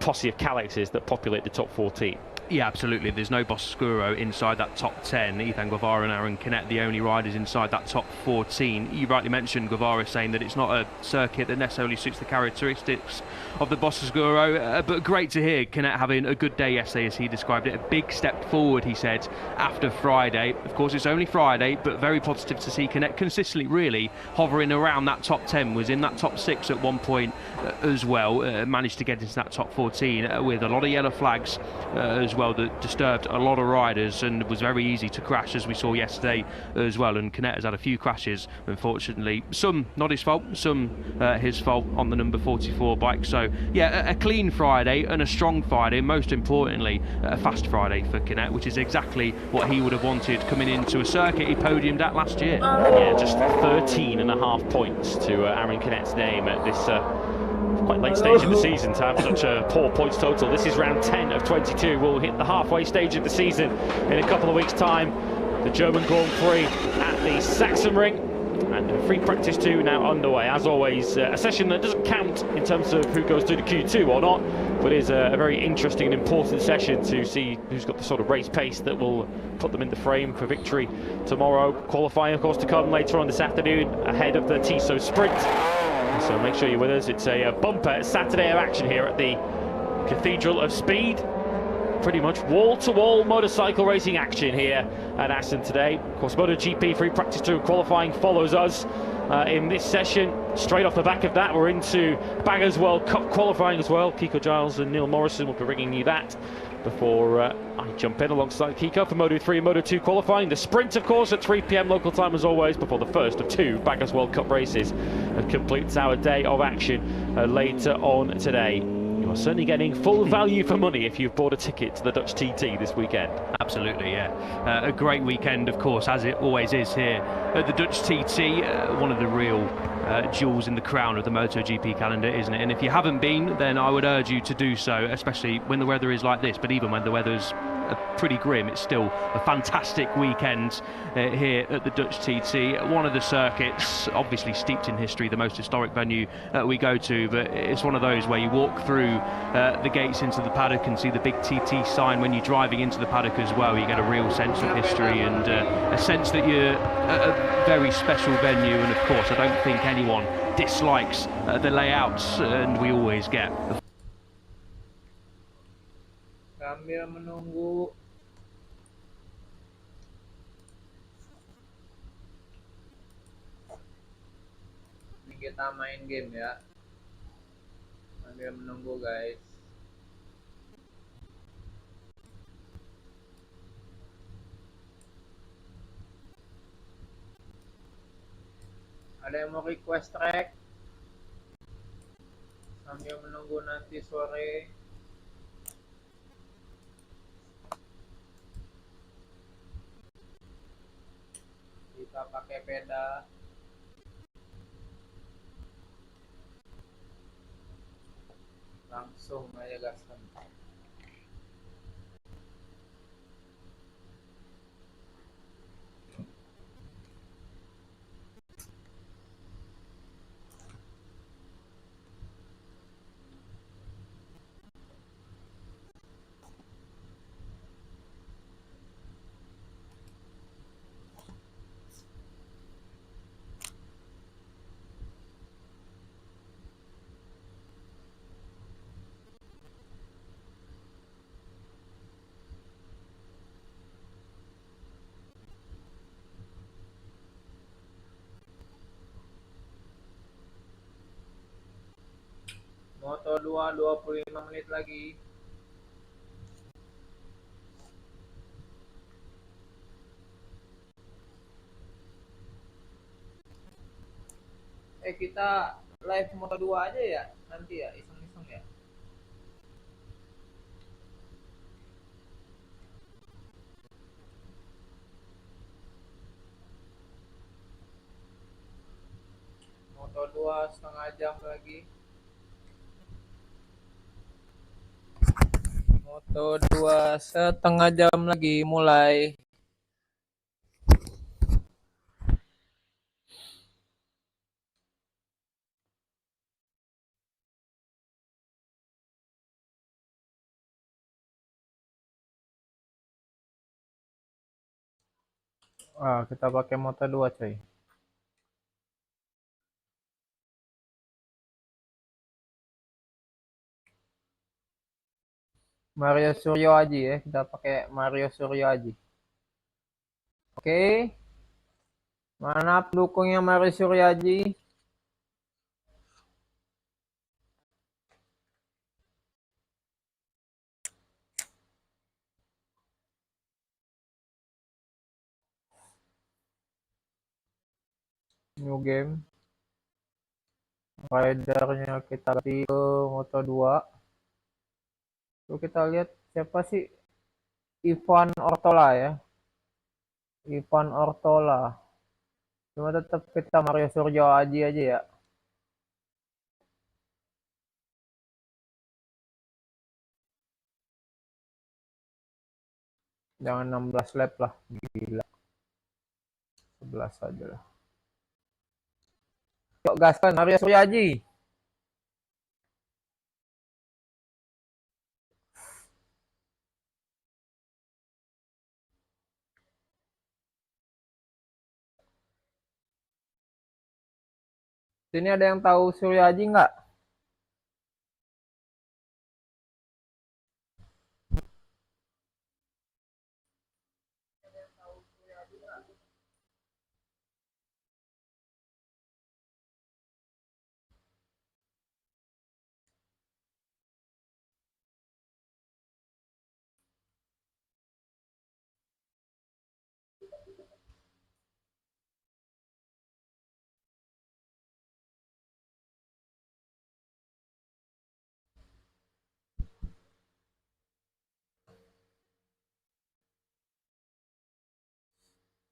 Speaker 4: posse of Calexes that populate the top 14.
Speaker 2: Yeah, absolutely. There's no Boscoscuro inside that top 10. Ethan Guevara and Aaron Canet, the only riders inside that top 14. You rightly mentioned Guevara saying that it's not a circuit that necessarily suits the characteristics of the Boscoscuro, but great to hear Canet having a good day yesterday, as he described it. A big step forward, he said, after Friday. Of course, it's only Friday, but very positive to see Canet consistently, really, hovering around that top 10. Was in that top 6 at one point as well. Managed to get into that top 14 with a lot of yellow flags as well that disturbed a lot of riders, and was very easy to crash, as we saw yesterday as well. And Canet has had a few crashes, unfortunately, some not his fault, some his fault on the number 44 bike. So yeah, a clean Friday and a strong Friday, and most importantly a fast Friday for Canet, which is exactly what he would have wanted coming into a circuit he podiumed at last year.
Speaker 4: Yeah, just 13.5 points to Aaron Canet's name at this quite late stage in the season to have such a poor points total. This is round 10 of 22. We'll hit the halfway stage of the season in a couple of weeks' time. The German Grand Prix at the Sachsenring, and free practice 2 now underway. As always, a session that doesn't count in terms of who goes through the Q2 or not, but is a very interesting and important session to see who's got the sort of race pace that will put them in the frame for victory tomorrow. Qualifying, of course, to come later on this afternoon ahead of the Tissot Sprint. So make sure you're with us. It's a bumper Saturday of action here at the Cathedral of Speed. Pretty much wall-to-wall motorcycle racing action here at Assen today. Of course, MotoGP free practice 2 qualifying follows us in this session. Straight off the back of that, we're into Baggers World Cup qualifying as well. Kiko Giles and Neil Morrison will be bringing you that before I jump in alongside Kiko for Moto3 and Moto2 qualifying. The sprint, of course, at 3 PM local time as always, before the first of 2 Baggers World Cup races, and completes our day of action later on today. You are certainly getting full value for money if you've bought a ticket to the Dutch TT this weekend.
Speaker 2: Absolutely, yeah. A great weekend, of course, as it always is here at the Dutch TT. One of the real jewels in the crown of the MotoGP calendar, isn't it? And if you haven't been, then I would urge you to do so, especially when the weather is like this. But even when the weather's pretty grim, it's still a fantastic weekend here at the Dutch TT. One of the circuits, obviously steeped in history, the most historic venue we go to, but it's one of those where you walk through the gates into the paddock and see the big TT sign. When you're driving into the paddock as well, you get a real sense of history and a sense that you're at a very special venue. And of course, I don't think anyone dislikes the layouts, and we always get
Speaker 3: sambil menunggu ini kita main game ya, sambil menunggu guys. Ada yang mau request track sambil menunggu nanti sore? Kita pakai peda. Langsung aja gaskan. Moto2 25 menit lagi. Kita live Moto2 aja ya nanti ya, iseng-iseng ya. Moto2 setengah jam lagi. Moto2 setengah jam lagi mulai. Kita pakai Moto2 coy. Mario Suryo Aji ya, kita pakai Mario Suryo Aji. Oke. Mana pendukungnya Mario Suryo Aji? New game. Ridernya kita ganti ke Moto2. Tuh kita lihat siapa sih? Ivan Ortola ya. Ivan Ortola. Cuma tetap kita Mario Suryo Aji aja ya. Jangan 16 lap lah, gila. 11 aja lah. Yuk gaskan Mario Suryo Aji. Sini ada yang tahu Suryo Aji nggak?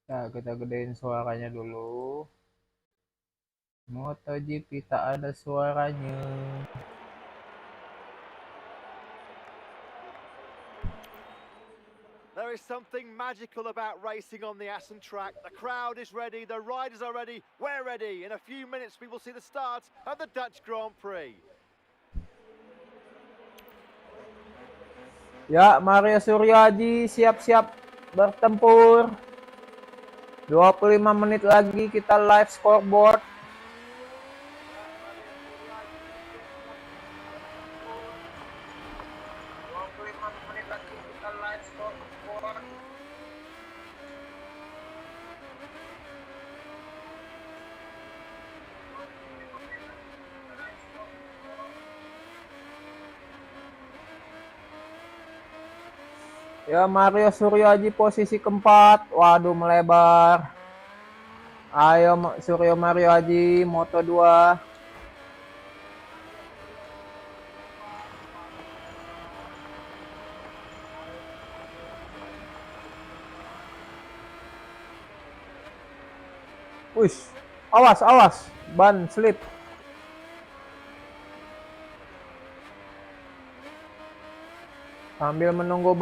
Speaker 3: Nah, kita gedein suaranya dulu. MotoGP tak ada suaranya.
Speaker 5: There is something magical about racing on the Assen track. The crowd is ready, the riders are ready, we're ready. In a few minutes we will see the start of the Dutch Grand Prix.
Speaker 3: Ya, Mario Suryo Aji siap-siap bertempur. 25 menit lagi kita live scoreboard. Ya, Mario Suryo Aji posisi keempat. Waduh, melebar. Ayo Suryo Mario Aji Moto2. Wush, awas, ban slip. Sambil menunggu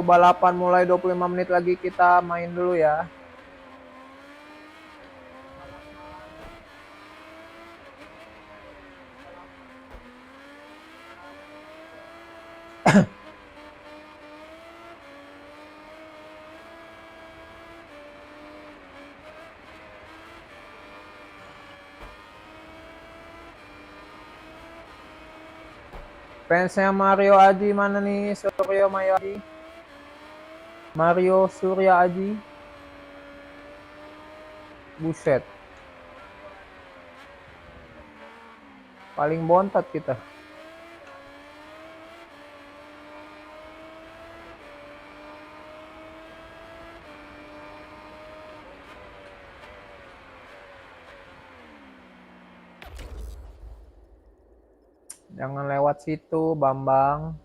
Speaker 3: balapan mulai 25 menit lagi kita main dulu ya. Fansnya Mario Aji mana nih? Suryo Mario Aji. Mario Suryo Aji. Buset. Paling bontot kita. Jangan lewat situ, Bambang.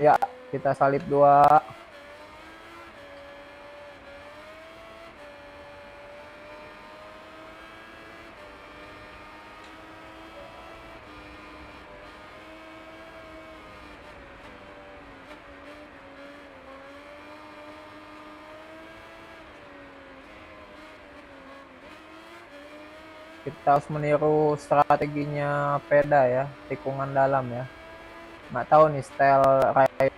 Speaker 3: Ya, kita salib 2. Kita harus meniru strateginya Veda ya, tikungan dalam ya. Nggak tahu nih style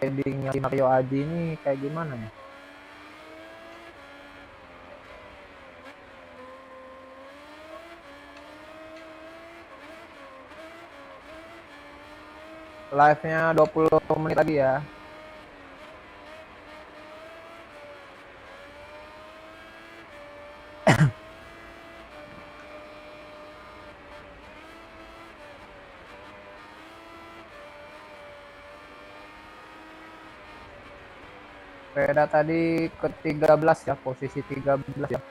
Speaker 3: ridingnya Mario Aji ini kayak gimana ya. Live-nya 20 menit lagi ya. Veda tadi ke 13 ya, posisi 13 ya.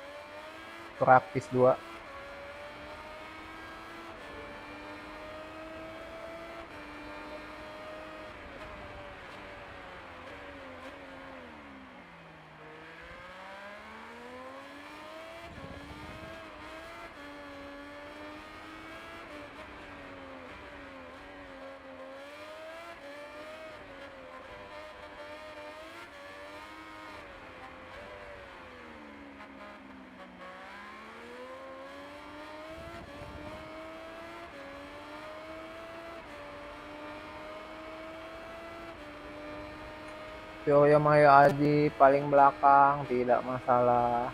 Speaker 3: Praktis 2. Suryo Mario Aji paling belakang, tidak masalah.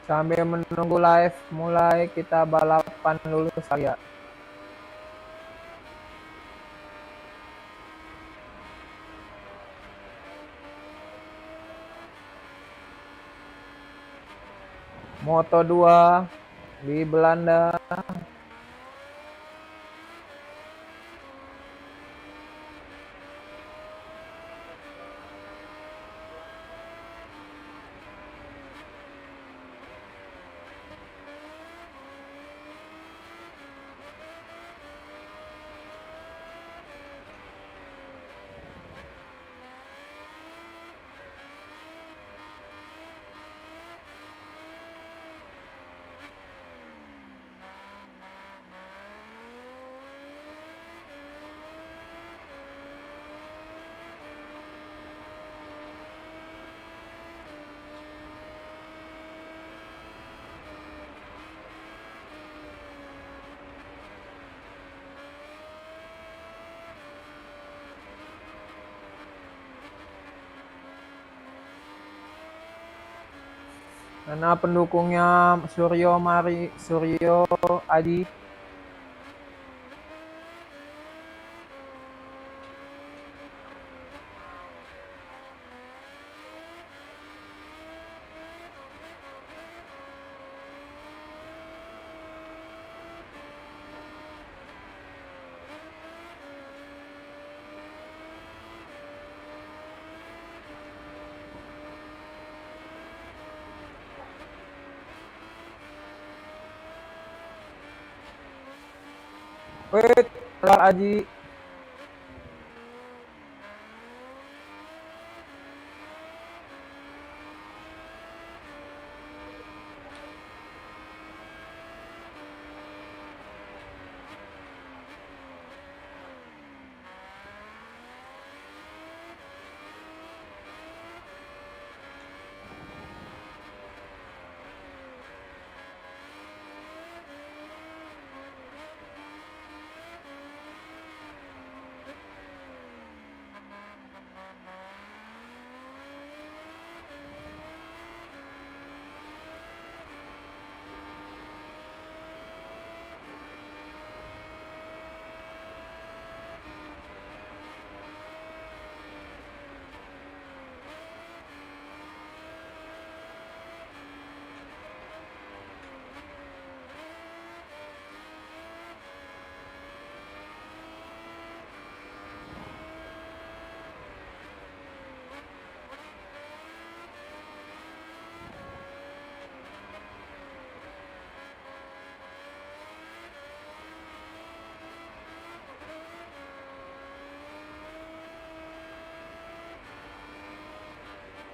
Speaker 3: Sambil menunggu live mulai, kita balapan dulu saya. Moto2 di Belanda. Karena pendukungnya Suryo Aji. Wait, kelar Aji.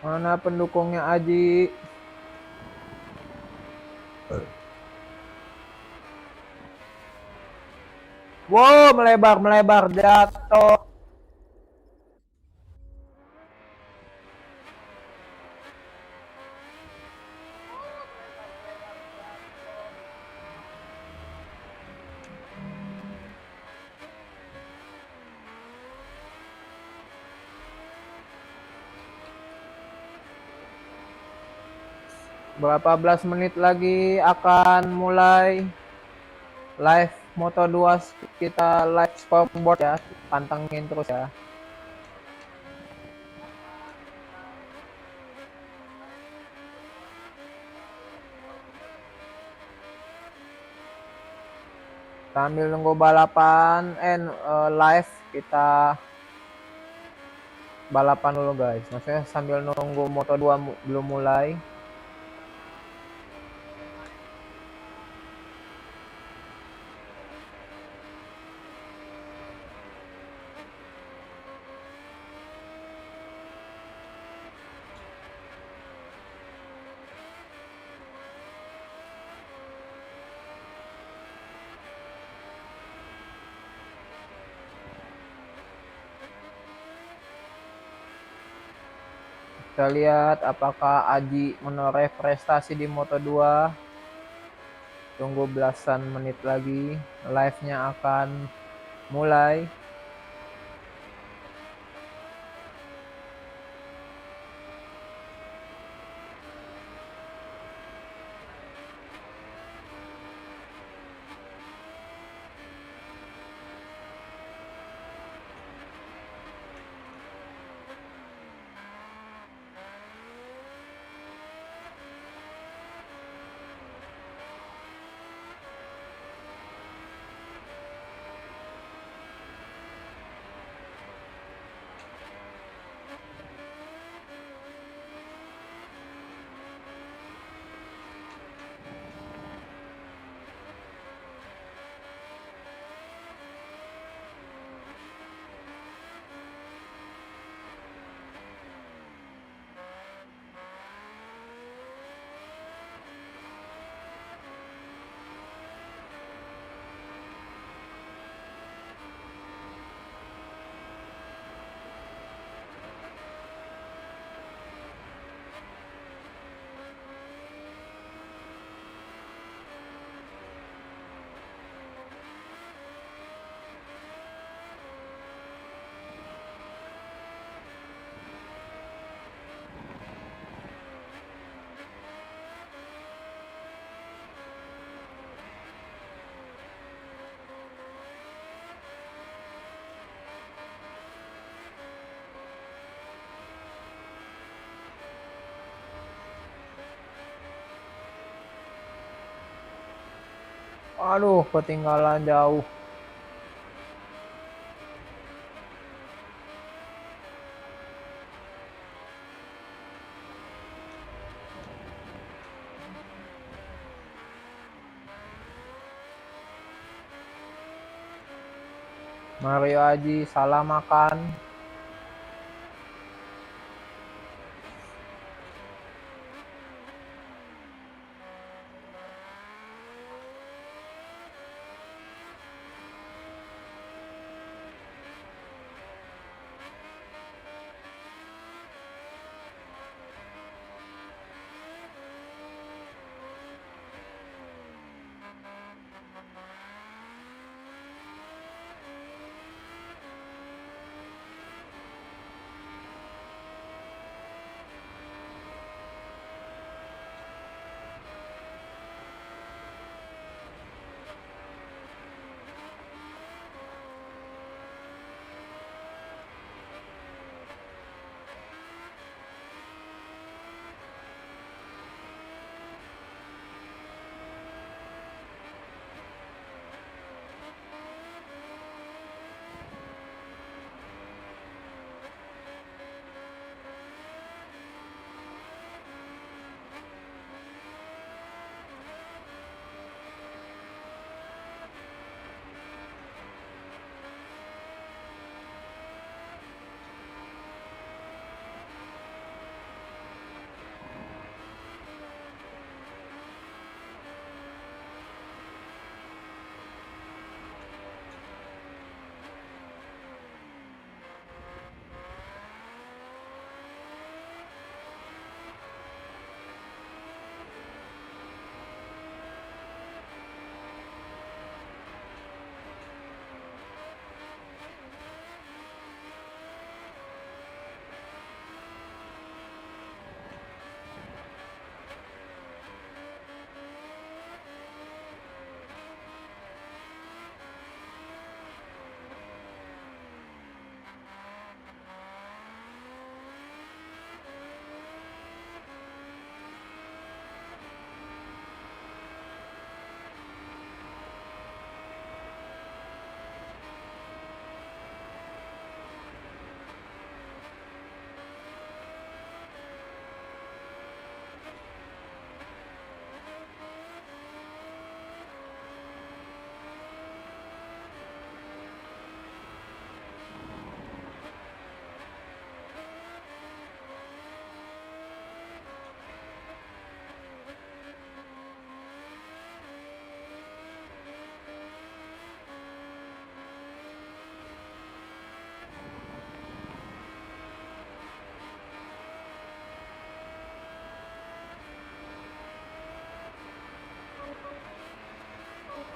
Speaker 3: Mana pendukungnya Aji? Wow, melebar jatuh. Berapa belas menit lagi akan mulai live Moto2 kita, live scoreboard ya, pantengin terus ya. Sambil nunggu balapan live, kita balapan dulu guys. Maksudnya sambil nunggu Moto2 belum mulai. Kita lihat apakah Aji menoreh prestasi di Moto2. Tunggu belasan menit lagi, live-nya akan mulai. Aduh, ketinggalan jauh. Mario Aji salah makan.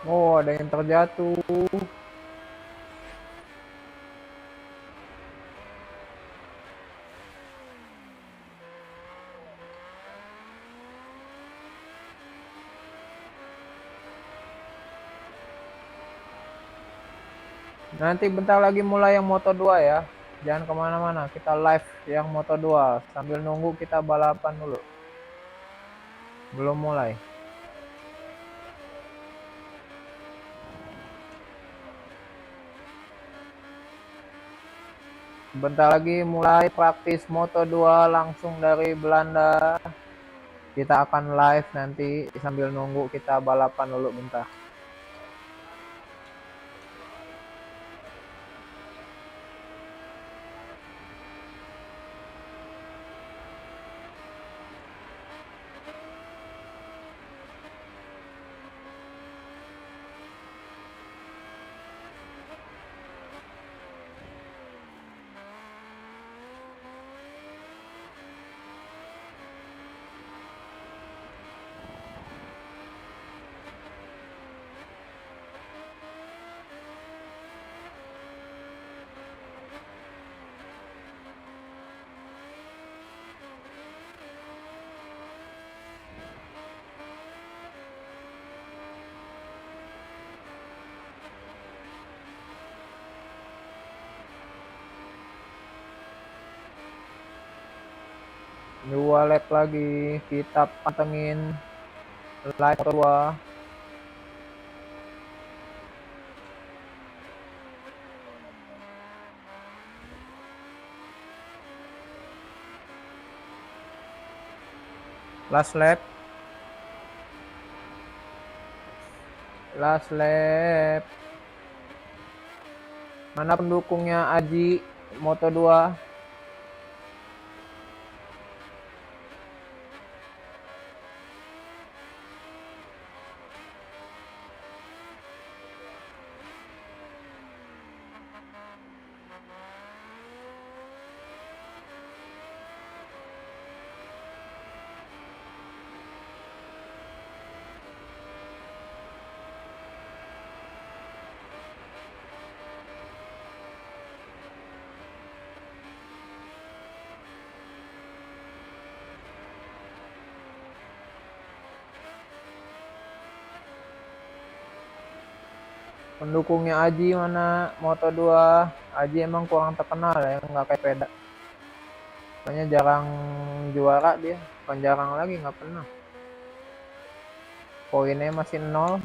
Speaker 3: Oh, ada yang terjatuh. Nanti bentar lagi mulai yang Moto2 ya. Jangan kemana-mana, kita live yang Moto2. Sambil nunggu kita balapan dulu. Belum mulai. Bentar lagi mulai praktis Moto2 langsung dari Belanda. Kita akan live nanti sambil nunggu kita balapan dulu bentar. Dua lap lagi, kita pantengin live Moto2. Last lap. Last lap. Mana pendukungnya Aji Moto2? Pendukungnya Aji mana Moto2? Aji emang kurang terkenal ya, nggak kayak Veda. Soalnya jarang juara dia, bukan jarang lagi, nggak pernah. Poinnya masih 0.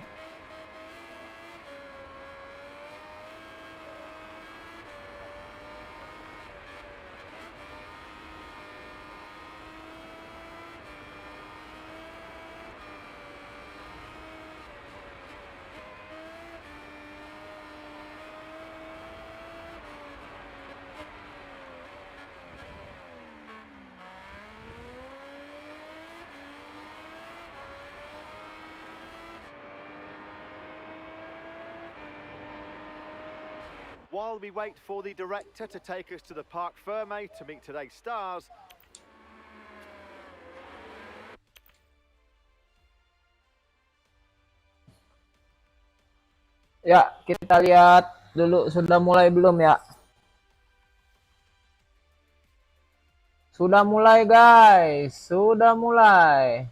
Speaker 5: While we wait for the director to take us to the Parc Fermé to meet today's stars.
Speaker 3: Ya, kita lihat dulu sudah mulai belum ya? Sudah mulai guys, sudah mulai.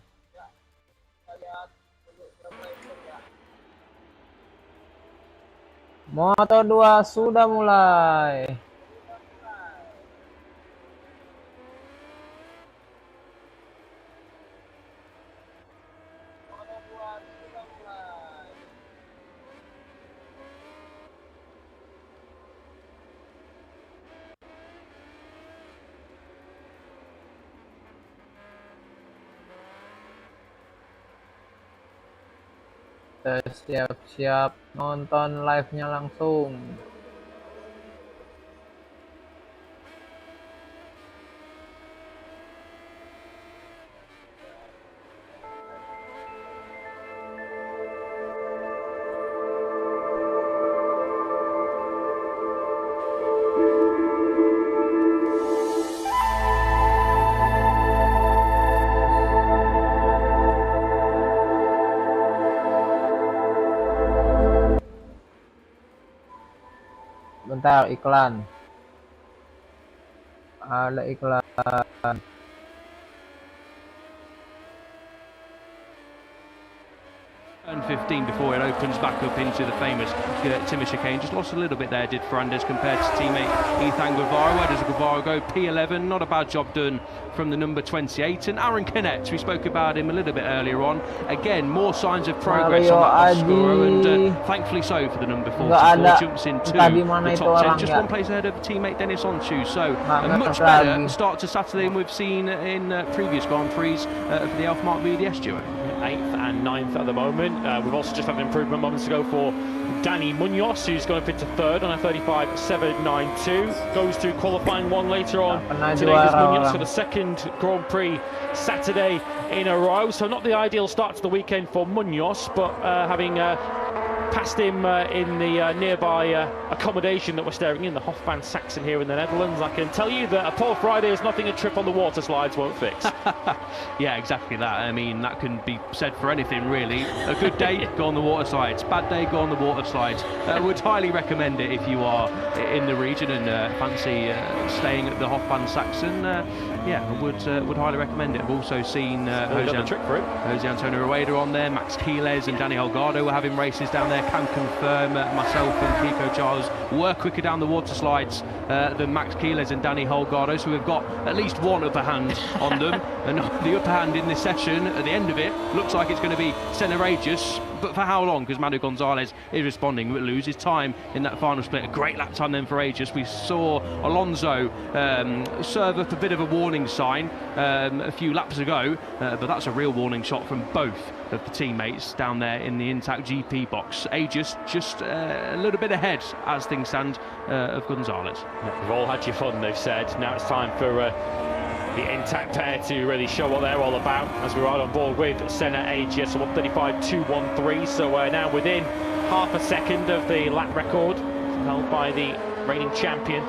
Speaker 3: Moto2 sudah mulai. Siap-siap nonton live-nya langsung. Bentar, iklan. Ada iklan.
Speaker 2: 15 before it opens back up into the famous Timmy chicane. Just lost a little bit there, did Ferrandis, compared to teammate Ethan Guevara. Where does Guevara go? P11, not a bad job done from the number 28. And Aaron Canet, we spoke about him a little bit earlier on. Again, more signs of progress on that top scorer, and thankfully so for the number 44. Jumps into the top 10, just one place ahead of teammate Dennis Onchu. So a much better start to Saturday than we've seen in previous Grand Prix for the Elf Mark VDS duo.
Speaker 4: 8th and 9th at the moment. We've also just had an improvement moments ago for Danny Munoz, who's going up into 3rd on a 35.792. Goes to qualifying 1 later on today. Munoz for the 2nd Grand Prix Saturday in a row. So not the ideal start to the weekend for Munoz, but having passed him in the nearby accommodation that we're staring in, the Hofman Saxon here in the Netherlands, I can tell you that a Paul Friday is nothing a trip on the water slides won't fix.
Speaker 2: Yeah, exactly that. I mean, that can be said for anything really. A good day, go on the water slides. Bad day, go on the water slides. Would highly recommend it if you are in the region and fancy staying at the Hofman Saxon. Yeah, I would highly recommend it. I've also seen Jose Antonio Rueda on there, Max Quiles and Danny Holgado were having races down there. Can confirm myself and Kiko Charles were quicker down the water slides than Max Quiles and Danny Holgado, so we've got at least one upper hand on them. And the upper hand in this session, at the end of it, looks like it's going to be Senna Regis. But for how long? Because Manu Gonzalez is responding, but loses time in that final split. A great lap time then for Aegis. We saw Alonso serve up a bit of a warning sign a few laps ago, but that's a real warning shot from both of the teammates down there in the Intact GP box. Aegis just a little bit ahead as things stand of Gonzalez.
Speaker 4: We've all had your fun, they've said. Now it's time for the Intact pair to really show what they're all about as we ride on board with Senna Aegis 135.213. So we're now within half a second of the lap record held by the reigning champion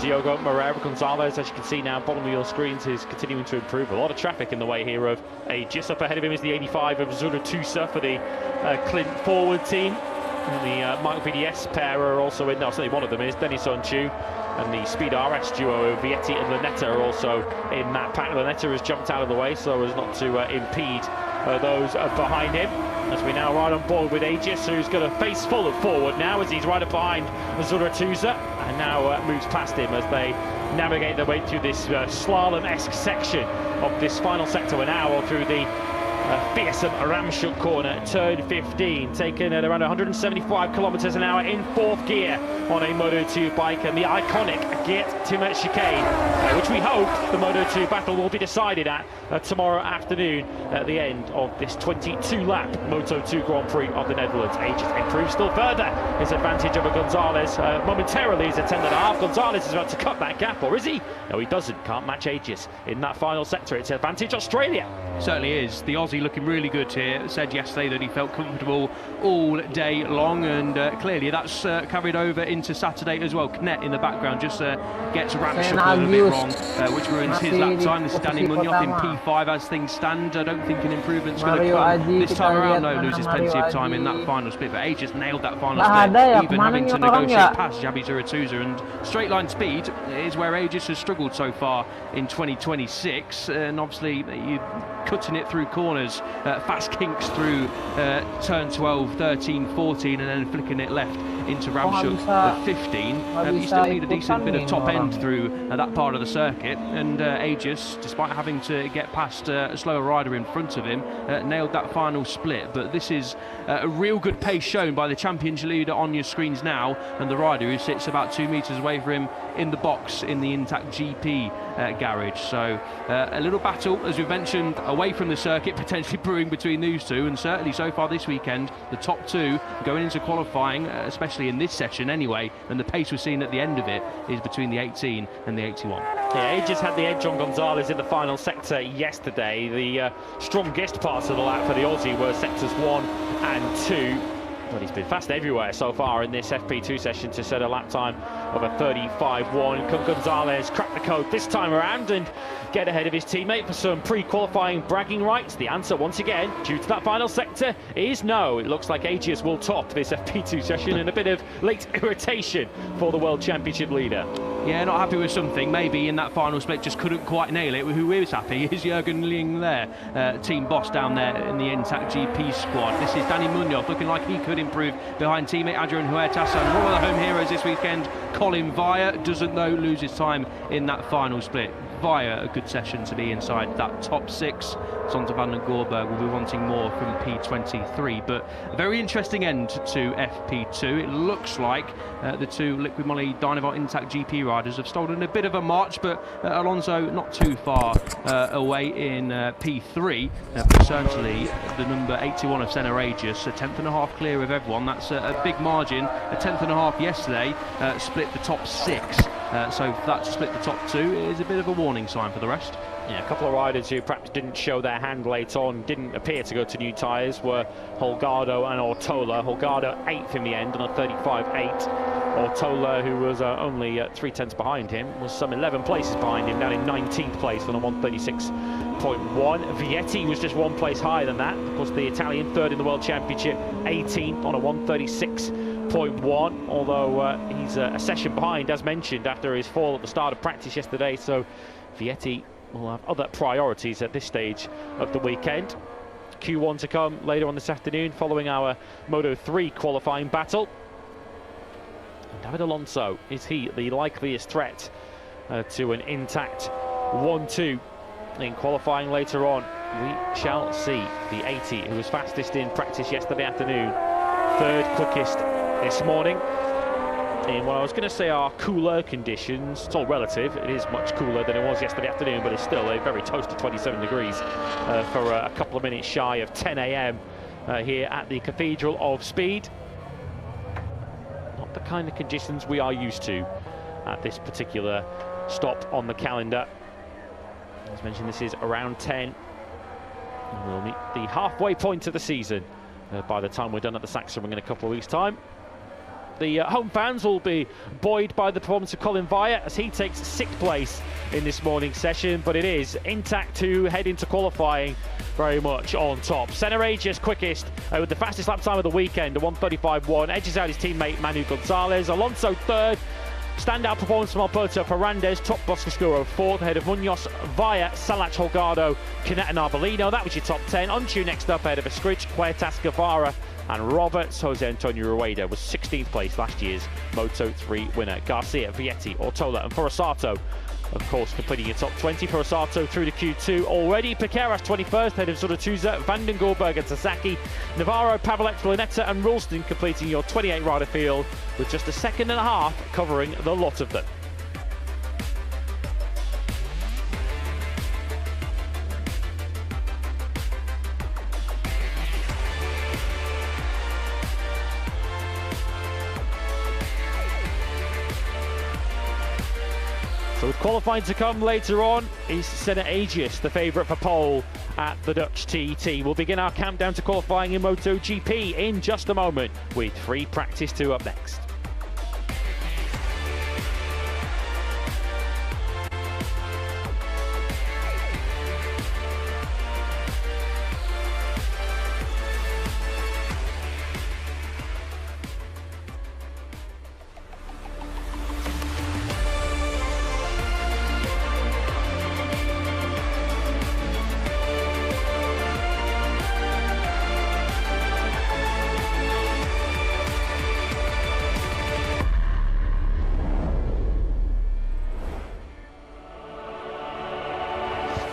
Speaker 4: Diogo Moreira. Gonzalez, as you can see now, bottom of your screens, is continuing to improve. A lot of traffic in the way here of Aegis. Up ahead of him is the 85 of Zuratusa for the Clint forward team. And the Michael VDS pair are also in. No, certainly one of them is Denis Onchu. And the Speed RS duo of Vietti and Lanetta are also in that pack. Lanetta has jumped out of the way so as not to impede those behind him. As we now ride on board with Aegis, who's got a face full of forward now as he's right up behind Zuratusa, and now moves past him as they navigate their way through this slalom-esque section of this final sector. We're now through the fearsome Ramschuk corner, turn 15, taken at around 175 kilometers an hour in 4th gear on a Moto2 bike, and the iconic Geert Timmer chicane, which we hope the Moto2 battle will be decided at tomorrow afternoon at the end of this 22-lap Moto2 Grand Prix of the Netherlands. Aegis improves still further his advantage over Gonzalez. Momentarily he's at 10.5. Gonzalez is about to cut that gap, or is he? No, he doesn't. Can't match Aegis in that final sector. It's advantage Australia.
Speaker 2: Certainly is. The Aussie looking really good here. Said yesterday that he felt comfortable all day long, and clearly that's carried over into Saturday as well. Knet in the background just gets Ramschuk a little bit wrong, which ruins his lap time. This is Danny Munoz in P5 as things stand. I don't think an improvement's going to come this time around. No, loses plenty of time in that final split, but Aegis nailed that final split, even having to negotiate past Jabi Zuratusa. And straight line speed is where Aegis has struggled so far in 2026, and obviously you cutting it through corners, fast kinks through turn 12, 13, 14, and then flicking it left into Ramschuk 15. You still need a decent bit of top end through that part of the circuit, and Aegis, despite having to get past a slower rider in front of him, nailed that final split. But this is a real good pace shown by the championship leader on your screens now, and the rider who sits about 2 meters away from him in the box in the Intact GP garage. So a little battle, as we've mentioned, away from the circuit, potentially brewing between these two, and certainly so far this weekend, the top two going into qualifying, especially in this session anyway, and the pace we're seeing at the end of it is between the 18 and the 81.
Speaker 4: Yeah, Aegis had the edge on Gonzalez in the final sector yesterday. The strongest parts of the lap for the Aussie were sectors 1 and 2. But he's been fast everywhere so far in this FP2 session to set a lap time of a 35.1. Gonzalez cracked the code this time around and get ahead of his teammate for some pre-qualifying bragging rights. The answer, once again, due to that final sector, is no. It looks like Agius will top this FP2 session, and a bit of late irritation for the World Championship leader.
Speaker 2: Yeah, not happy with something. Maybe in that final split just couldn't quite nail it. Who is happy is Jürgen Ling there, team boss down there in the Intact GP squad. This is Danny Munoz looking like he could improve behind teammate Adrian Huertas, and one of the home heroes this weekend, Colin Via, doesn't though lose his time in that final split. Via, a good session to be inside that top 6. Zonta van den Gorberg will be wanting more from P23, but a very interesting end to FP2. It looks like the two Liquid Moly Dynavol Intact GP riders have stolen a bit of a march, but Alonso not too far away in P3, but certainly the number 81 of Senna Agius, a 10th.5 clear of everyone. That's a big margin. A 10th.5 yesterday split the top 6. So that to split the top 2 is a bit of a warning sign for the rest.
Speaker 4: Yeah, a couple of riders who perhaps didn't show their hand late on, didn't appear to go to new tyres, were Holgado and Ortola. Holgado 8th in the end on a 35.8. Ortola, who was only 3/10 behind him, was some 11 places behind him, down in 19th place on a 136.1. Vietti was just 1 place higher than that. Of course, the Italian 3rd in the World Championship, 18th on a 136.1, although he's a session behind, as mentioned, after his fall at the start of practice yesterday. So Vietti will have other priorities at this stage of the weekend. Q1 to come later on this afternoon, following our Moto3 qualifying battle. And David Alonso, is he the likeliest threat to an intact 1-2 in qualifying later on? We shall see. The 80, who was fastest in practice yesterday afternoon, 3rd quickest this morning in what I was going to say are cooler conditions. It's all relative. It is much cooler than it was yesterday afternoon, but it's still a very toasty 27 degrees for a couple of minutes shy of 10 a.m. Here at the Cathedral of Speed. Not the kind of conditions we are used to at this particular stop on the calendar. As mentioned, this is around 10. And we'll meet the halfway point of the season by the time we're done at the Sachsenring in a couple of weeks' time. The home fans will be buoyed by the performance of Colin Via as he takes 6th place in this morning's session, but it is Intact to head into qualifying very much on top. Senna Agius quickest with the fastest lap time of the weekend, a 135.1, edges out his teammate Manu Gonzalez. Alonso 3rd. Standout performance from Alberto Ferrandez, top Boscoscuro 4th, ahead of Munoz, Via, Salach, Holgado, Canet and Arbolino. That was your top 10. Untu next up ahead of Escrich, Huertas, Guevara and Roberts. Jose Antonio Rueda was 16th place last year's Moto3 winner. Garcia, Vietti, Ortola and Forasato, of course, completing your top 20. Forasato through to Q2 already. Piqueras 21st, head of Zurutuza, Van den Gorberg and Sasaki. Navarro, Pavelec, Planeta and Ralston completing your 28 rider field with just a 2.5 covering the lot of them. So with qualifying to come later on, is Senna Agius the favourite for pole at the Dutch TT. We'll begin our countdown to qualifying in MotoGP in just a moment, with free practice 2 up next.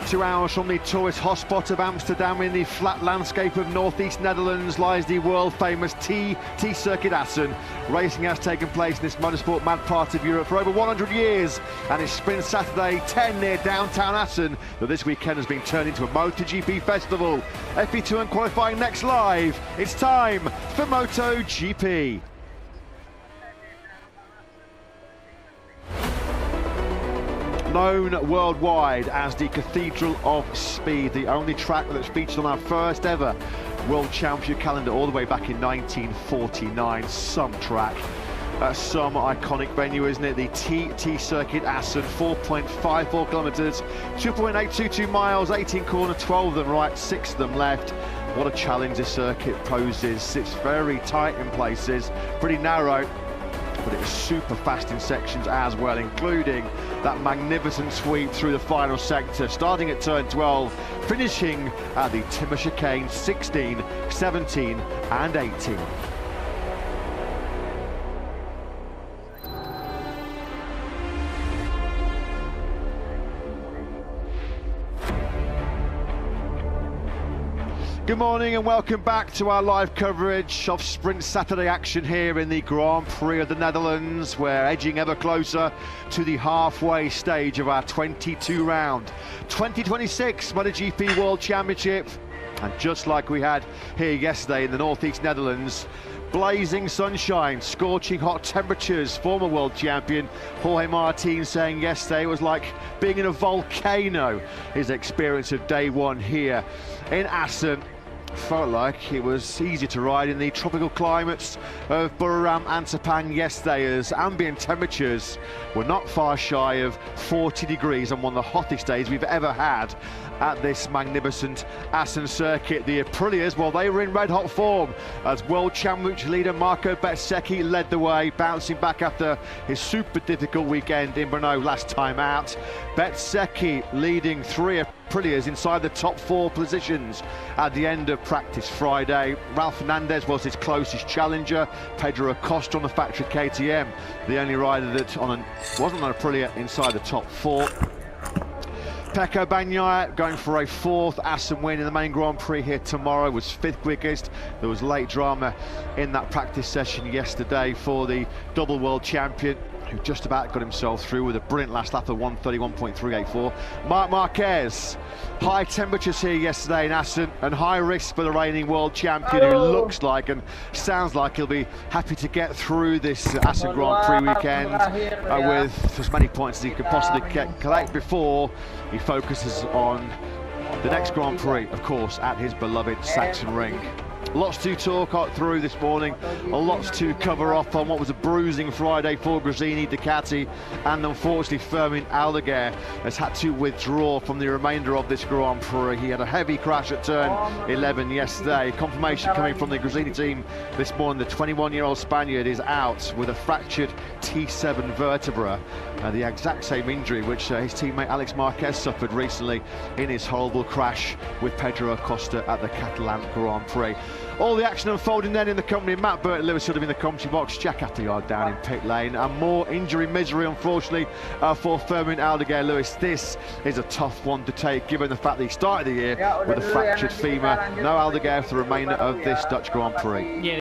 Speaker 5: Two hours from the tourist hotspot of Amsterdam, in the flat landscape of northeast Netherlands, lies the world-famous TT Circuit Assen. Racing has taken place in this motorsport mad part of Europe for over 100 years, and it's Sprint Saturday 10 near downtown Assen that this weekend has been turned into a MotoGP festival. FP2 and qualifying next live. It's time for MotoGP. Known worldwide as the Cathedral of Speed, the only track that's featured on our first ever World Championship calendar all the way back in 1949. Some track. some iconic venue, isn't it? The TT Circuit Assen, 4.54 kilometres, 2.822 miles, 18 corners, 12 of them right, 6 of them left. What a challenge this circuit poses. It's very tight in places, pretty narrow, but it was super fast in sections as well, including that magnificent sweep through the final sector, starting at turn 12, finishing at the timber chicane 16, 17 and 18. Good morning and welcome back to our live coverage of Sprint Saturday action here in the Grand Prix of the Netherlands. We're edging ever closer to the halfway stage of our 22-round 2026 MotoGP World Championship. And just like we had here yesterday in the northeast Netherlands, blazing sunshine, scorching hot temperatures. Former world champion Jorge Martin saying yesterday it was like being in a volcano. His experience of day one here in Assen. Felt like it was easy to ride in the tropical climates of Buriram and Sepang yesterday, as ambient temperatures were not far shy of 40 degrees on one of the hottest days we've ever had at this magnificent Assen circuit. The Aprilias, well, they were in red hot form as world championship leader Marco Bezzecchi led the way, bouncing back after his super difficult weekend in Brno last time out. Bezzecchi leading 3 Aprilias inside the top 4 positions at the end of practice Friday. Ralph Fernandez was his closest challenger. Pedro Acosta on the factory KTM, the only rider that wasn't on Aprilia inside the top 4. Pecco Bagnaia going for a 4th Assen win in the main Grand Prix here tomorrow, was 5th quickest. There was late drama in that practice session yesterday for the double world champion, who just about got himself through with a brilliant last lap of 1:31.384. Marc Marquez, high temperatures here yesterday in Assen and high risk for the reigning world champion, who looks like and sounds like he'll be happy to get through this Assen Grand Prix weekend with as many points as he could possibly collect before he focuses on the next Grand Prix, of course, at his beloved Saxon Ring. Lots to talk through this morning, lots to cover off on what was a bruising Friday for Gresini, Ducati, and unfortunately Fermin Aldeguer has had to withdraw from the remainder of this Grand Prix. He had a heavy crash at turn 11 yesterday. Confirmation coming from the Gresini team this morning, the 21-year-old Spaniard is out with a fractured T7 vertebra, the exact same injury which his teammate Alex Marquez suffered recently in his horrible crash with Pedro Acosta at the Catalan Grand Prix. All the action unfolding then in the company of Matt Burton Lewis should have been in the commentary box, Jack Appleyard down in pit lane, and more injury misery unfortunately for Fermin Aldeguer. Lewis, this is a tough one to take given the fact that he started the year with a fractured femur. No Aldeguer for the remainder of this Dutch Grand Prix.
Speaker 4: Yeah.